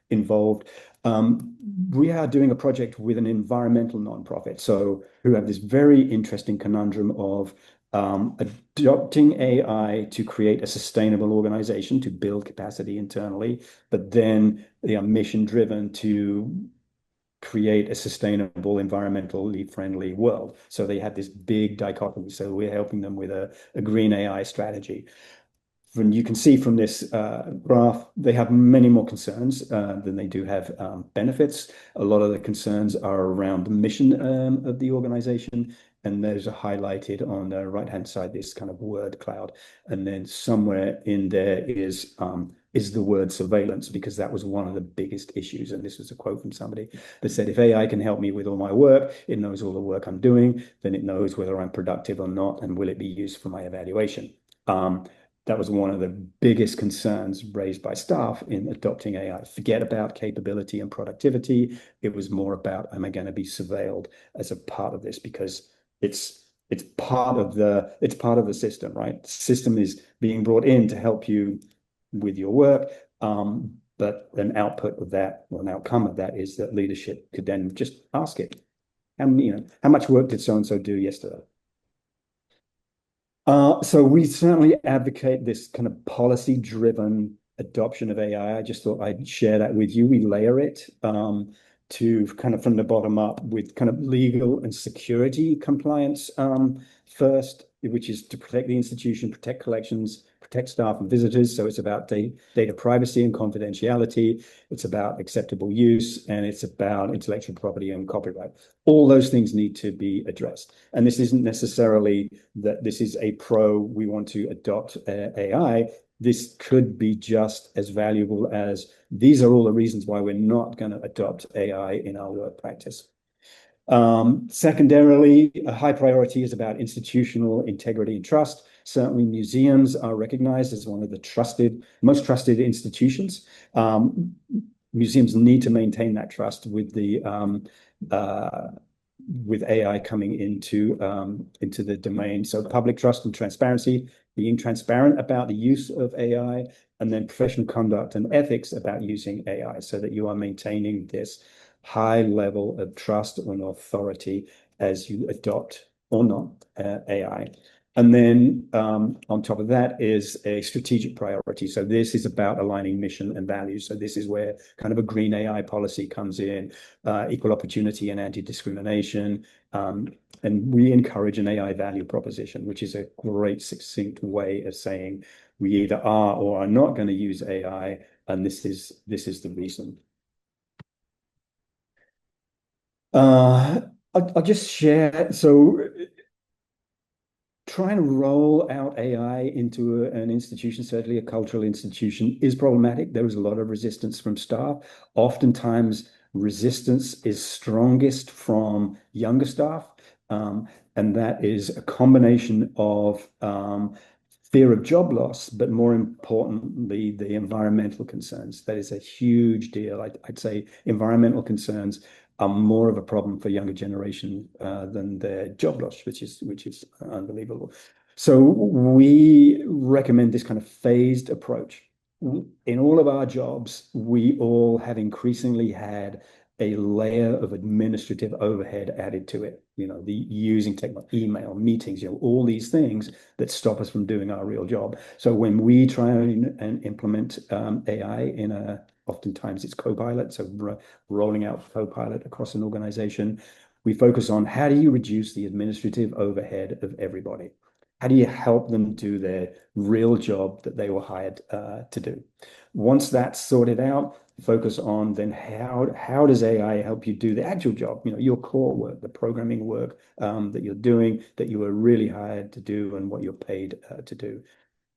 involved. We are doing a project with an environmental nonprofit, who have this very interesting conundrum of adopting AI to create a sustainable organization, to build capacity internally, but then they are mission driven to create a sustainable, environmentally friendly world. So they have this big dichotomy. So we're helping them with a green AI strategy. And you can see from this graph, they have many more concerns than they do have benefits. A lot of the concerns are around the mission of the organization. And those are highlighted on the right-hand side, this kind of word cloud. And then somewhere in there is the word surveillance, because that was one of the biggest issues. And this was a quote from somebody that said, if AI can help me with all my work, it knows all the work I'm doing, then it knows whether I'm productive or not, and will it be used for my evaluation? That was one of the biggest concerns raised by staff in adopting AI. Forget about capability and productivity. It was more about, am I going to be surveilled as a part of this? Because it's part of the system, right? The system is being brought in to help you with your work. But an output of that, or an outcome of that, is that leadership could then just ask it, how much work did so and so do yesterday? So we certainly advocate this kind of policy-driven adoption of AI. I just thought I'd share that with you. We layer it to kind of from the bottom up with kind of legal and security compliance first, which is to protect the institution, protect collections, protect staff and visitors. So it's about data privacy and confidentiality. It's about acceptable use, and it's about intellectual property and copyright. All those things need to be addressed. And this isn't necessarily that this is we want to adopt AI. This could be just as valuable as these are all the reasons why we're not going to adopt AI in our work practice. Secondarily, a high priority is about institutional integrity and trust. Certainly, museums are recognized as one of the most trusted institutions. Museums need to maintain that trust with AI coming into the domain. So public trust and transparency, being transparent about the use of AI, and then professional conduct and ethics about using AI, so that you are maintaining this high level of trust and authority as you adopt or not AI. And then on top of that is a strategic priority. So this is about aligning mission and values. So this is where kind of a green AI policy comes in, equal opportunity and anti-discrimination. And we encourage an AI value proposition, which is a great succinct way of saying we either are or are not going to use AI, and this is the reason. I'll just share. So trying to roll out AI into an institution, certainly a cultural institution, is problematic. There is a lot of resistance from staff. Oftentimes, resistance is strongest from younger staff, and that is a combination of fear of job loss, but more importantly, the environmental concerns. That is a huge deal. I'd say environmental concerns are more of a problem for younger generation than their job loss, which is unbelievable. So we recommend this kind of phased approach. In all of our jobs, we all have increasingly had a layer of administrative overhead added to it. The using technology, email, meetings, all these things that stop us from doing our real job. So when we try and implement AI oftentimes it's Copilot, so rolling out Copilot across an organization, we focus on how do you reduce the administrative overhead of everybody? How do you help them do their real job that they were hired to do? Once that's sorted out, focus on then how does AI help you do the actual job, your core work, the programming work that you're doing, that you were really hired to do and what you're paid to do.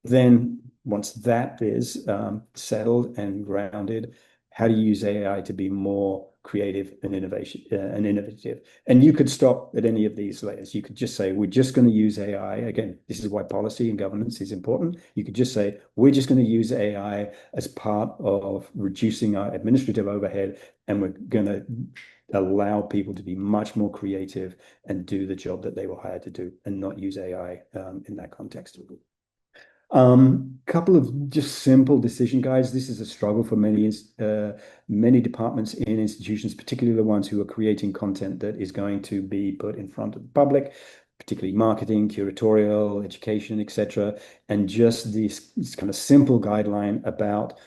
Then once that is settled and grounded, how do you use AI to be more creative and innovative? And you could stop at any of these layers. You could just say, we're just going to use AI. Again, this is why policy and governance is important. You could just say, we're just going to use AI as part of reducing our administrative overhead, and we're going to allow people to be much more creative and do the job that they were hired to do, and not use AI in that context. Couple of just simple decision guides. This is a struggle for many departments in institutions, particularly the ones who are creating content that is going to be put in front of the public. particularly marketing, curatorial, education, etc., and just this kind of simple guideline about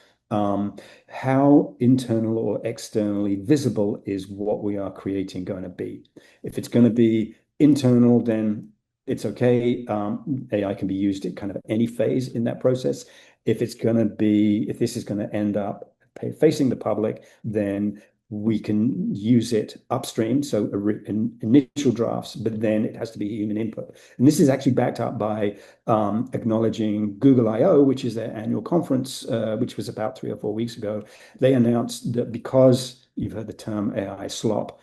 how internal or externally visible is what we are creating going to be. If it's going to be internal, then it's okay. AI can be used at kind of any phase in that process. If this is going to end up facing the public, then we can use it upstream, so initial drafts, but then it has to be human input. And this is actually backed up by acknowledging Google I/O, which is their annual conference, which was about 3 or 4 weeks ago. They announced that because you've heard the term AI slop,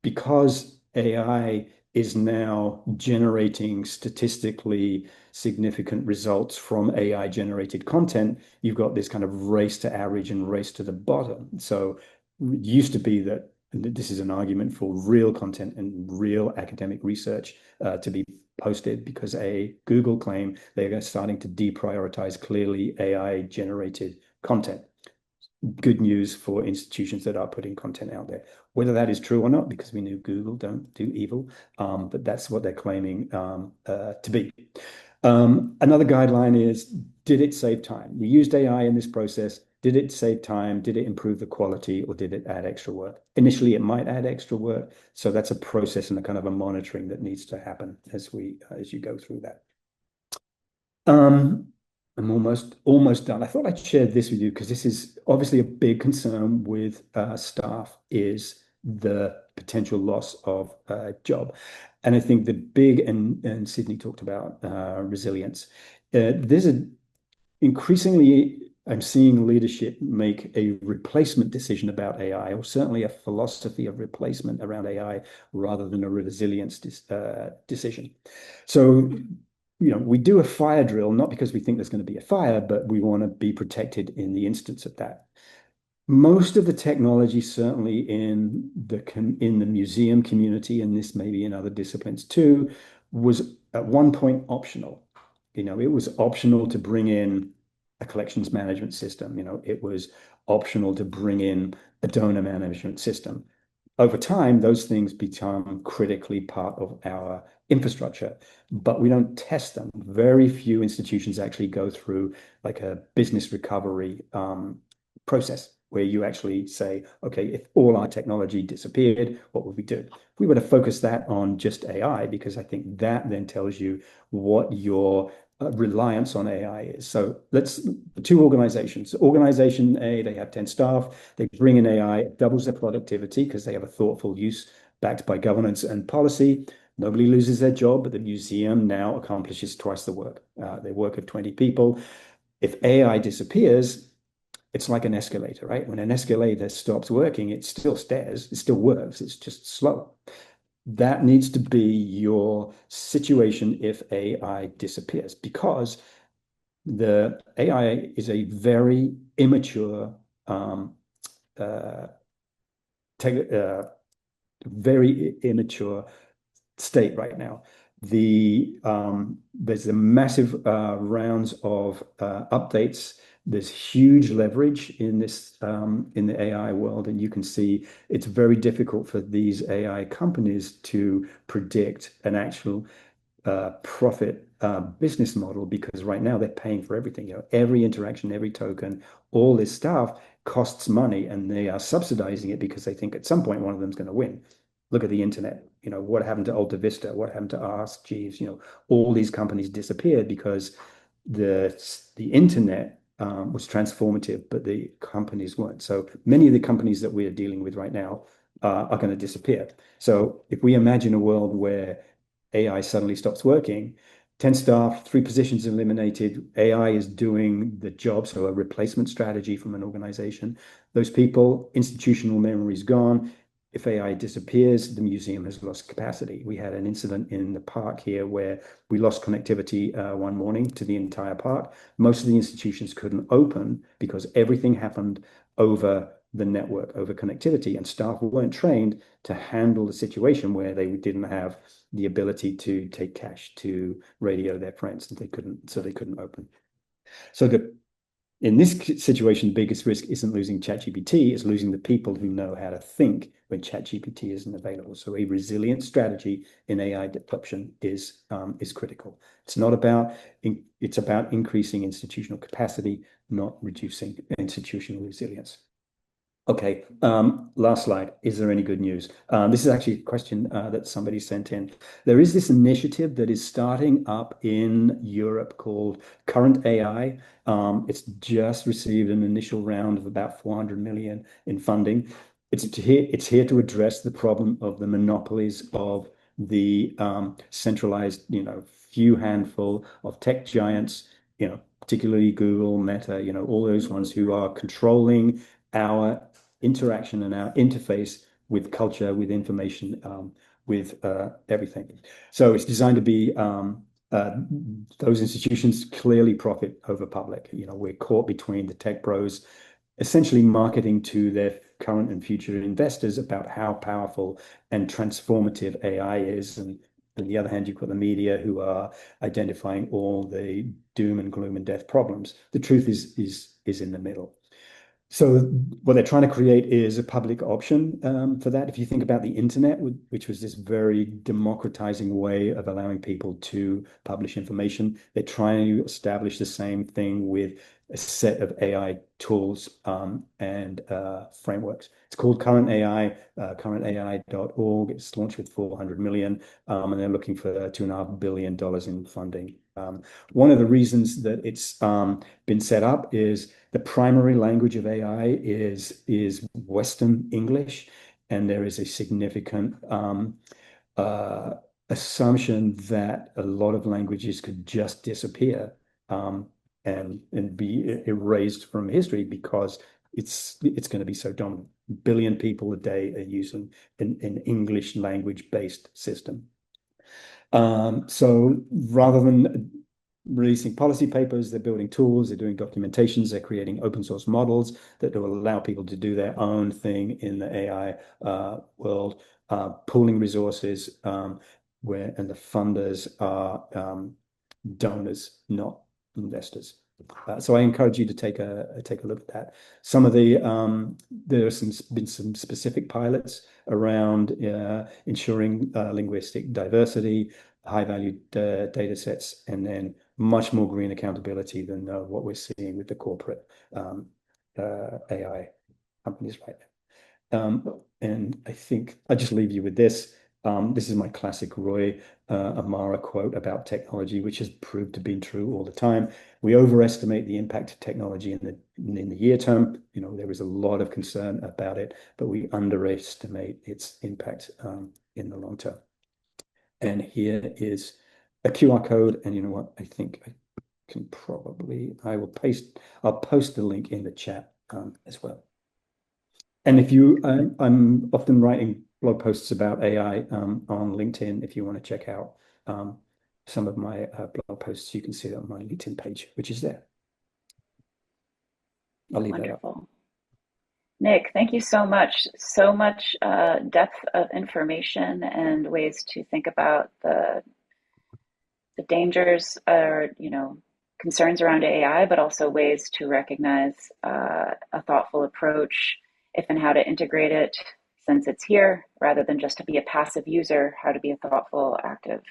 because AI is now generating statistically significant results from AI generated content, you've got this kind of race to average and race to the bottom. So it used to be that this is an argument for real content and real academic research to be posted, because Google claim they're starting to deprioritize clearly AI generated content. Good news for institutions that are putting content out there. Whether that is true or not, because we knew Google don't do evil, but that's what they're claiming to be. Another guideline is, did it save time? We used AI in this process. Did it save time? Did it improve the quality, or did it add extra work? Initially, it might add extra work. So that's a process and a kind of a monitoring that needs to happen as you go through that. I'm almost done. I thought I'd share this with you because this is obviously a big concern with staff, is the potential loss of a job. And I think the big, and Sydney talked about resilience. Increasingly, I'm seeing leadership make a replacement decision about AI, or certainly a philosophy of replacement around AI, rather than a resilience decision. So, we do a fire drill, not because we think there's going to be a fire, but we want to be protected in the instance of that. Most of the technology, certainly in the museum community, and this may be in other disciplines too, was at one point optional. It was optional to bring in a collections management system. It was optional to bring in a donor management system. Over time, those things become critically part of our infrastructure, but we don't test them. Very few institutions actually go through like a business recovery process where you actually say, okay, if all our technology disappeared, what would we do? We would have focused that on just AI, because I think that then tells you what your reliance on AI is. So two organizations. Organization A, they have 10 staff. They bring in AI, it doubles their productivity because they have a thoughtful use backed by governance and policy. Nobody loses their job, but the museum now accomplishes twice the work. They work of 20 people. If AI disappears, it's like an escalator, right? When an escalator stops working, it still stairs, it still works, it's just slow. That needs to be your situation if AI disappears, because the AI is a very immature, very immature state right now. There's a massive rounds of updates. There's huge leverage in this in the AI world, and you can see it's very difficult for these AI companies to predict an actual profit business model, because right now they're paying for everything. Every interaction, every token, all this stuff costs money, and they are subsidizing it because they think at some point one of them is going to win. Look at the internet. What happened to Alta Vista? What happened to Ask Jeeves? All these companies disappeared because the internet was transformative, but the companies weren't. So many of the companies that we are dealing with right now are going to disappear. So if we imagine a world where AI suddenly stops working, 10 staff, 3 positions eliminated, AI is doing the job, so a replacement strategy from an organization. Those people, institutional memory is gone. If AI disappears, the museum has lost capacity. We had an incident in the park here where we lost connectivity one morning to the entire park. Most of the institutions couldn't open because everything happened over the network, over connectivity, and staff weren't trained to handle the situation where they didn't have the ability to take cash to radio their friends, and they couldn't open. So In this situation, the biggest risk isn't losing ChatGPT, it's losing the people who know how to think when ChatGPT isn't available. So a resilient strategy in AI adoption is critical. It's about increasing institutional capacity, not reducing institutional resilience. Okay, last slide. Is there any good news? This is actually a question that somebody sent in. There is this initiative that is starting up in Europe called Current AI. It's just received an initial round of about 400 million in funding. It's here to address the problem of the monopolies of the centralized, few handful of tech giants, particularly Google, Meta, all those ones who are controlling our interaction and our interface with culture, with information, with everything. So it's designed to be those institutions clearly profit over public. We're caught between the tech bros essentially marketing to their current and future investors about how powerful and transformative AI is. And on the other hand, you've got the media who are identifying all the doom and gloom and death problems. The truth is in the middle. So what they're trying to create is a public option for that. If you think about the internet, which was this very democratizing way of allowing people to publish information, they're trying to establish the same thing with a set of AI tools and frameworks. It's called Current AI, currentai.org. It's launched with 400 million, and they're looking for $2.5 billion in funding. One of the reasons that it's been set up is the primary language of AI is Western English, and there is a significant assumption that a lot of languages could just disappear and be erased from history because it's going to be so dominant. A billion people a day are using an English language-based system. So rather than releasing policy papers, they're building tools, they're doing documentations, they're creating open source models that will allow people to do their own thing in the AI world, pooling resources, and the funders are donors, not investors. So I encourage you to take a look at that. Some of the there have been some specific pilots around ensuring linguistic diversity, high value data sets, and then much more green accountability than what we're seeing with the corporate AI companies right now. And I think I'll just leave you with this. This is my classic Roy Amara quote about technology, which has proved to be true all the time. We overestimate the impact of technology in the year term. There is a lot of concern about it, but we underestimate its impact in the long term. And here is a QR code. And you know what? I think I can I'll post the link in the chat as well. And if I'm often writing blog posts about AI on LinkedIn. If you want to check out some of my blog posts, you can see that on my LinkedIn page, which is there. I'll leave that up. Wonderful. Nik, thank you so much. So much depth of information and ways to think about the dangers or concerns around AI, but also ways to recognize a thoughtful approach, if and how to integrate it since it's here, rather than just to be a passive user, how to be a thoughtful, active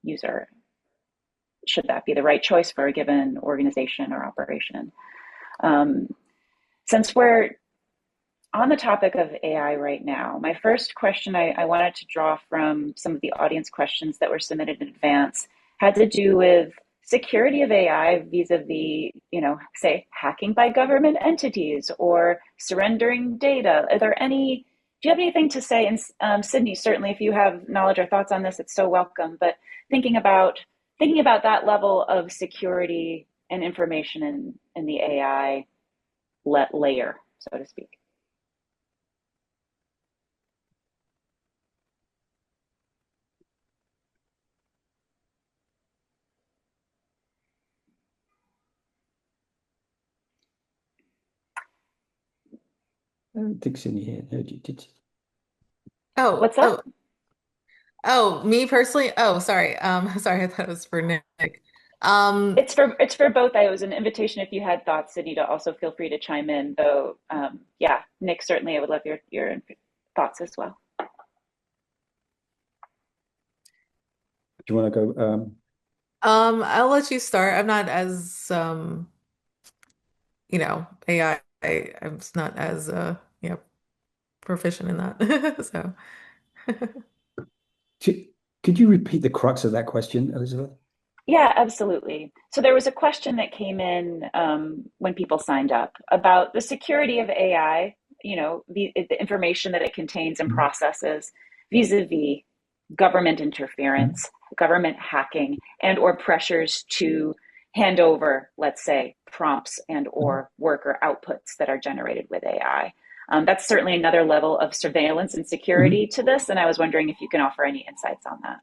user, should that be the right choice for a given organization or operation. Since we're on the topic of AI right now, my first question I wanted to draw from some of the audience questions that were submitted in advance had to do with security of AI vis-a-vis, say, hacking by government entities or surrendering data. Do you have anything to say? And Sydney, certainly, if you have knowledge or thoughts on this, it's so welcome. But thinking about that level of security and information in the AI layer, so to speak. I don't think Sydney heard you, did you? Oh, What's up? me personally? Oh, sorry. Sorry, I thought it was for Nik. Um, It's for both. I was an invitation if you had thoughts, Sydney, to also feel free to chime in. Though, yeah, Nik, certainly, I would love your thoughts as well. Do you want to go? I'll let you start. I'm not as AI, I'm just not as proficient in that. So Could, could you repeat the crux of that question, Elizabeth? Yeah, absolutely. So there was a question that came in when people signed up about the security of AI, the information that it contains and Mhm. processes vis-a-vis government interference, government hacking, and or pressures to hand over, let's say, prompts and Mhm. or worker outputs that are generated with AI. That's certainly another level of surveillance and security Mhm. to this, and I was wondering if you can offer any insights on that.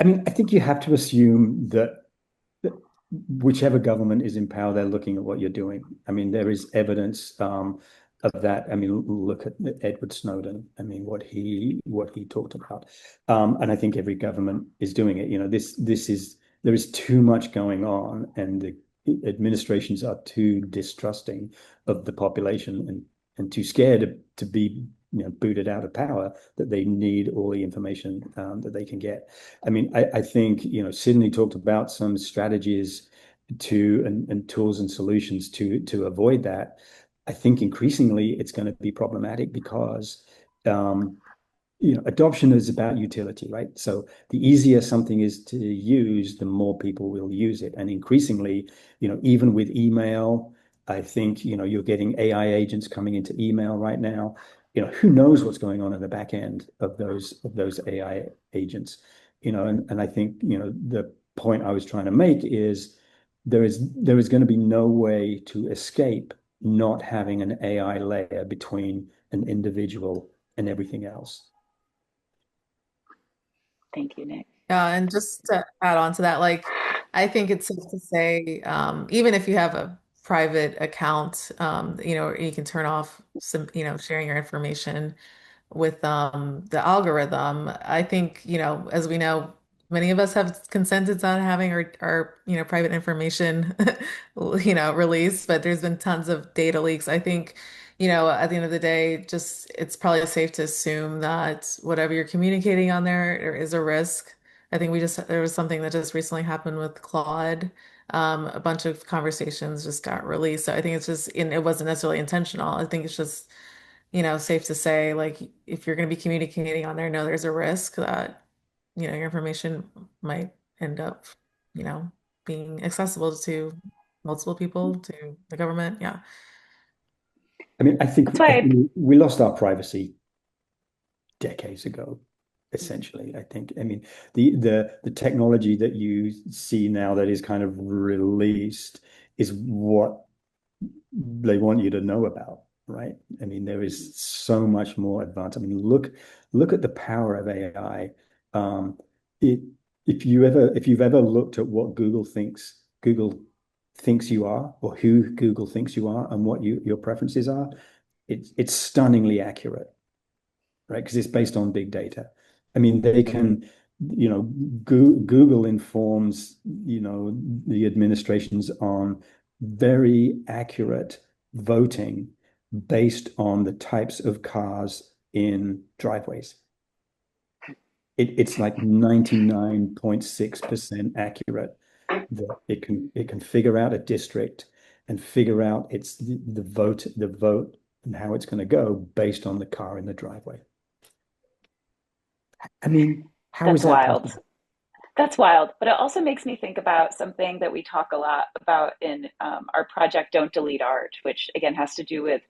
I mean, I think you have to assume that whichever government is in power, they're looking at what you're doing. I mean, there is evidence of that. I mean, look at Edward Snowden. I mean, what he talked about, and I think every government is doing it. This is there is too much going on, and the administrations are too distrusting of the population and too scared to be booted out of power that they need all the information that they can get. I mean, I think, Sydney talked about some strategies and tools and solutions to avoid that. I think increasingly it's going to be problematic because um, adoption is about utility, right? So the easier something is to use, the more people will use it. And increasingly, even with email, I think, you're getting AI agents coming into email right now. Who knows what's going on in the back end of those AI agents? And I think, the point I was trying to make is there is going to be no way to escape not having an AI layer between an individual and everything else. Thank you, Nik. yeah, and just to add on to that, like I think it's safe to say, even if you have a private account, you can turn off some, sharing your information with the algorithm. I think, as we know, many of us have consented on having our private information, released, but there's been tons of data leaks. I think, at the end of the day, just it's probably safe to assume that whatever you're communicating on there is a risk. I think there was something that just recently happened with Claude. A bunch of conversations just got released. So I think it's just, and it wasn't necessarily intentional. I think it's just safe to say, like, if you're going to be communicating on there, know there's a risk that, your information might end up, you know, being accessible to multiple people, to the government. Yeah. I mean, I think That's why we lost our privacy decades ago, essentially. I think. I mean, the technology that you see now that is kind of released is what they want you to know about, right? I mean, there is so much more advanced. I mean, look at the power of AI. It if you've ever looked at what Google thinks you are, or who Google thinks you are, and what your preferences are, it's stunningly accurate, right? Because it's based on big data. I mean, they can, Google informs, the administrations on very accurate voting based on the types of cars in driveways. It's like 99.6% accurate that it can figure out a district and figure out the vote and how it's going to go based on the car in the driveway. I mean, how is that's that wild. possible? That's wild. But it also makes me think about something that we talk a lot about in our project, Don't Delete Art, which again has to do with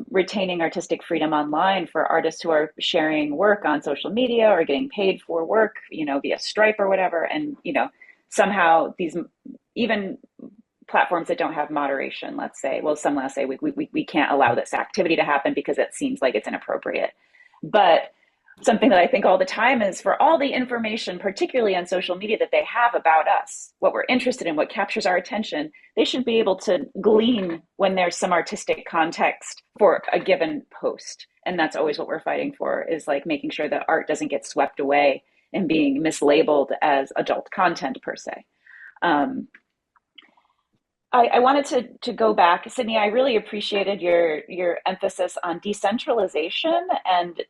retaining artistic freedom online for artists who are sharing work on social media or getting paid for work, via Stripe or whatever. And, somehow these even platforms that don't have moderation, let's say, well, some will say we can't allow this activity to happen because it seems like it's inappropriate. But something that I think all the time is for all the information, particularly on social media, that they have about us, what we're interested in, what captures our attention, they should be able to glean when there's some artistic context for a given post. And that's always what we're fighting for, is like making sure that art doesn't get swept away and being mislabeled as adult content per se. Um, I wanted to go back, Sydney. I really appreciated your emphasis on decentralization and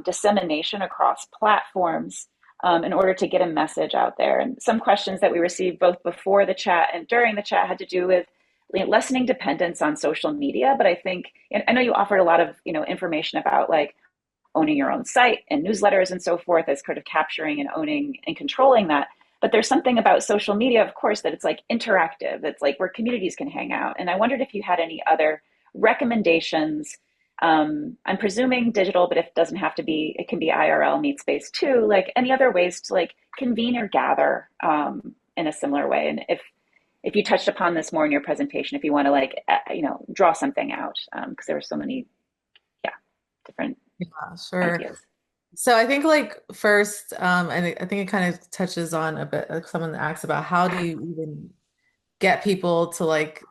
dissemination across platforms in order to get a message out there. And some questions that we received both before the chat and during the chat had to do with lessening dependence on social media. But I think, and I know you offered a lot of information about like owning your own site and newsletters and so forth as kind of capturing and owning and controlling that. But there's something about social media, of course, that it's like interactive. It's like where communities can hang out. And I wondered if you had any other recommendations. I'm presuming digital, but if it doesn't have to be, it can be IRL meet space too. Like any other ways to like convene or gather in a similar way. And if you touched upon this more in your presentation, if you want to like draw something out, because there were so many, yeah, different Yeah, sure. ideas. So I think like first, and I think it kind of touches on a bit, like someone asks about how do you even get people to like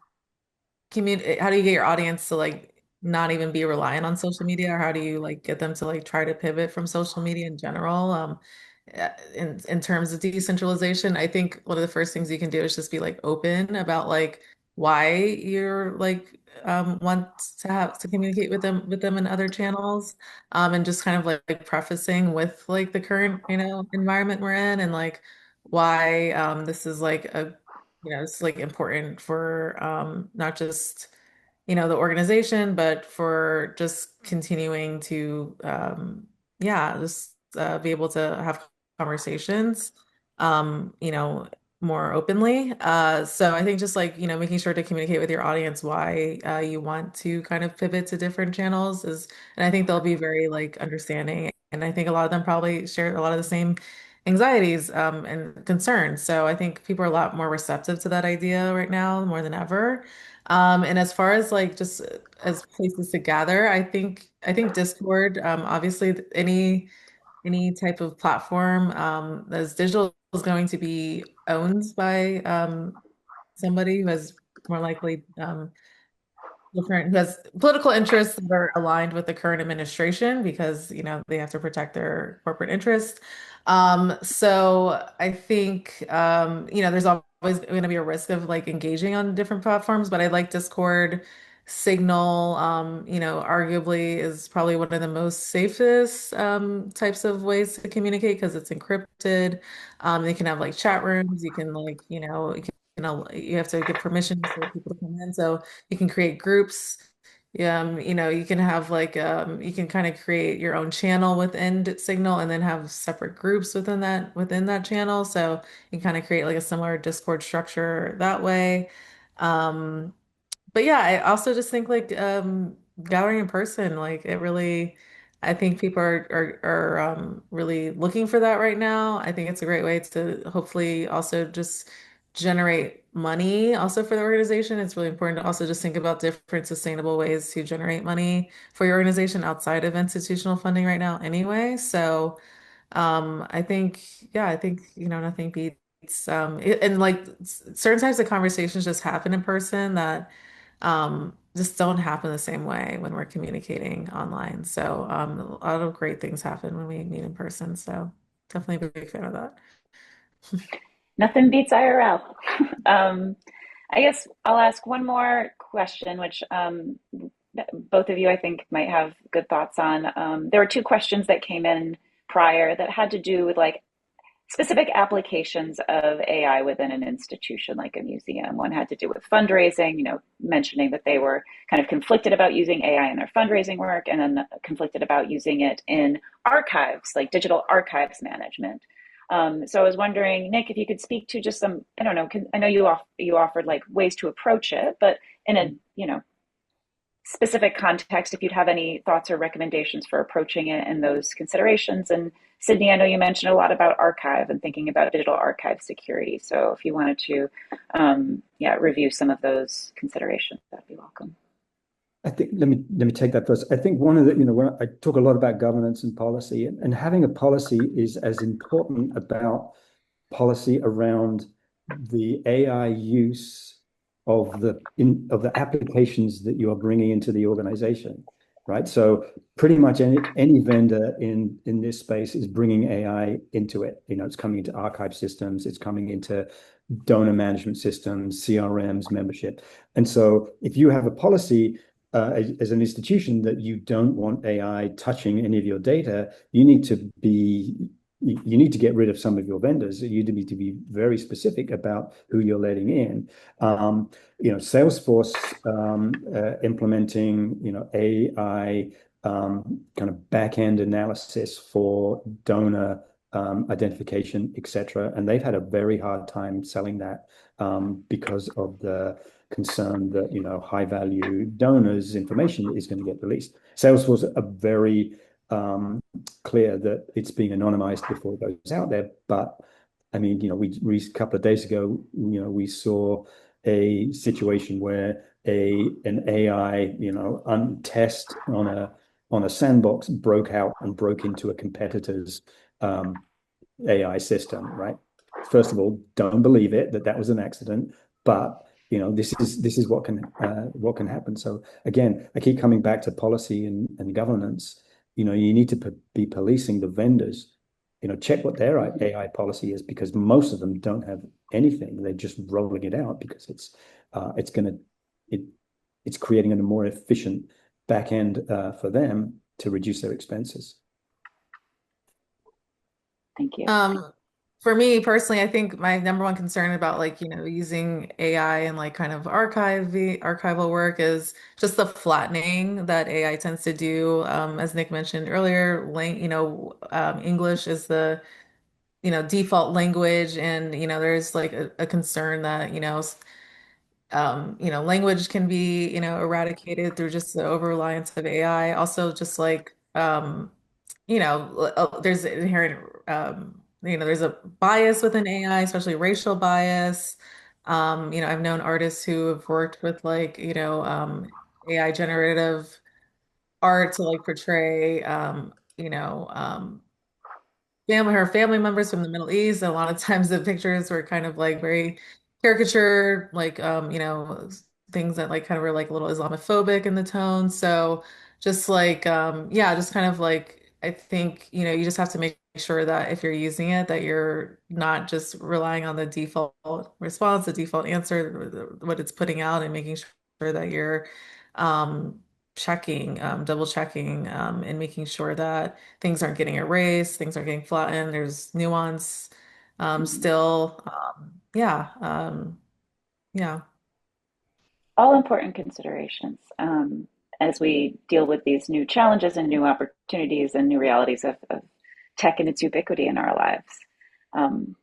communicate, how do you get your audience to like not even be reliant on social media, or how do you like get them to like try to pivot from social media in general? In terms of decentralization, I think one of the first things you can do is just be like open about like why you're like want to have to communicate with them in other channels, and just kind of like prefacing with like the current environment we're in, and like why this is like a it's like important for not just the organization, but for just continuing to yeah, just be able to have conversations more openly. So I think just like making sure to communicate with your audience why you want to kind of pivot to different channels is, and I think they'll be very like understanding, and I think a lot of them probably share a lot of the same anxieties and concerns. So I think people are a lot more receptive to that idea right now more than ever. And as far as like just as places to gather, I think Discord, obviously any type of platform that is digital is going to be owned by somebody who has more likely different who has political interests that are aligned with the current administration because they have to protect their corporate interests. So I think there's always going to be a risk of like engaging on different platforms, but I like Discord. Signal, arguably is probably one of the most safest types of ways to communicate because it's encrypted. They can have like chat rooms. You can like, you have to give permission for people to come in. So you can create groups. You can have like you can kind of create your own channel within Signal and then have separate groups within that channel. So you can kind of create like a similar Discord structure that way. Um, but yeah, I also just think like gathering in person, like it really, I think people are really looking for that right now. I think it's a great way to hopefully also just generate money also for the organization. It's really important to also just think about different sustainable ways to generate money for your organization outside of institutional funding right now anyway. So I think, yeah, I think, nothing beats and like certain types of conversations just happen in person that just don't happen the same way when we're communicating online. So a lot of great things happen when we meet in person. So definitely a big fan of that. Nothing beats IRL. um, I guess I'll ask one more question, which both of you, I think, might have good thoughts on. There were two questions that came in prior that had to do with like specific applications of AI within an institution like a museum. One had to do with fundraising, mentioning that they were kind of conflicted about using AI in their fundraising work and then conflicted about using it in archives, like digital archives management. So I was wondering, Nik, if you could speak to just some, I don't know, I know you offered like ways to approach it, but in a, specific context, if you'd have any thoughts or recommendations for approaching it and those considerations. And Sydney, I know you mentioned a lot about archive and thinking about digital archive security. So if you wanted to, review some of those considerations, that'd be welcome. I think let me take that first. I think one of the, when I talk a lot about governance and policy, and having a policy is as important about policy around the AI use of the applications that you are bringing into the organization. right? So pretty much any vendor in this space is bringing AI into it. It's coming into archive systems, it's coming into donor management systems, CRMs, membership. And so if you have a policy as an institution that you don't want AI touching any of your data, you need to get rid of some of your vendors. You need to be very specific about who you're letting in. Salesforce implementing, AI kind of back-end analysis for donor identification, etc. And they've had a very hard time selling that because of the concern that high-value donors' information is going to get released. Salesforce are very clear that it's being anonymized before it goes out there. But I mean, we a couple of days ago, we saw a situation where an AI, test on a sandbox broke out and broke into a competitor's AI system, right? First of all, don't believe it that was an accident, but this is what can happen. So again, I keep coming back to policy and governance. You need to be policing the vendors. Check what their AI policy is, because most of them don't have anything. They're just rolling it out because it's creating a more efficient back end for them to reduce their expenses. Thank you. For me personally, I think my number one concern about using AI and kind of archival work is just the flattening that AI tends to do. As Nik mentioned earlier, English is the default language, and there's a concern that language can be, eradicated through just the over-reliance of AI. Also, just there's inherent, there's a bias within AI, especially racial bias. I've known artists who have worked with AI generative art to portray, her family members from the Middle East. A lot of times the pictures were kind of very caricature, things that kind of were a little Islamophobic in the tone. So just yeah, just kind of I think, you just have to make sure that if you're using it, that you're not just relying on the default response, the default answer, what it's putting out, and making sure that you're um checking, double checking, and making sure that things aren't getting erased, things aren't getting flattened, there's nuance still. Yeah. Yeah. All important considerations as we deal with these new challenges and new opportunities and new realities of tech and its ubiquity in our lives. Um,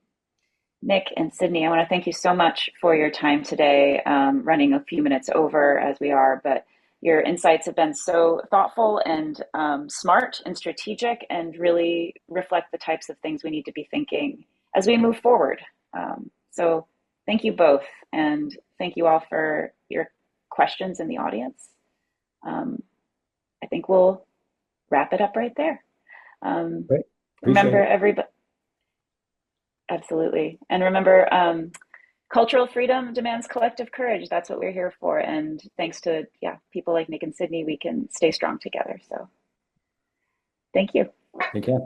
Nik and Sydney, I want to thank you so much for your time today, running a few minutes over as we are, but your insights have been so thoughtful and smart and strategic, and really reflect the types of things we need to be thinking as we move forward. So thank you both, and thank you all for your questions in the audience. Um, I think we'll wrap it up right there. Great. Appreciate Remember, it. everybody, absolutely. And remember, cultural freedom demands collective courage. That's what we're here for. And thanks to people like Nik and Sydney, we can stay strong together. So thank you. Take care.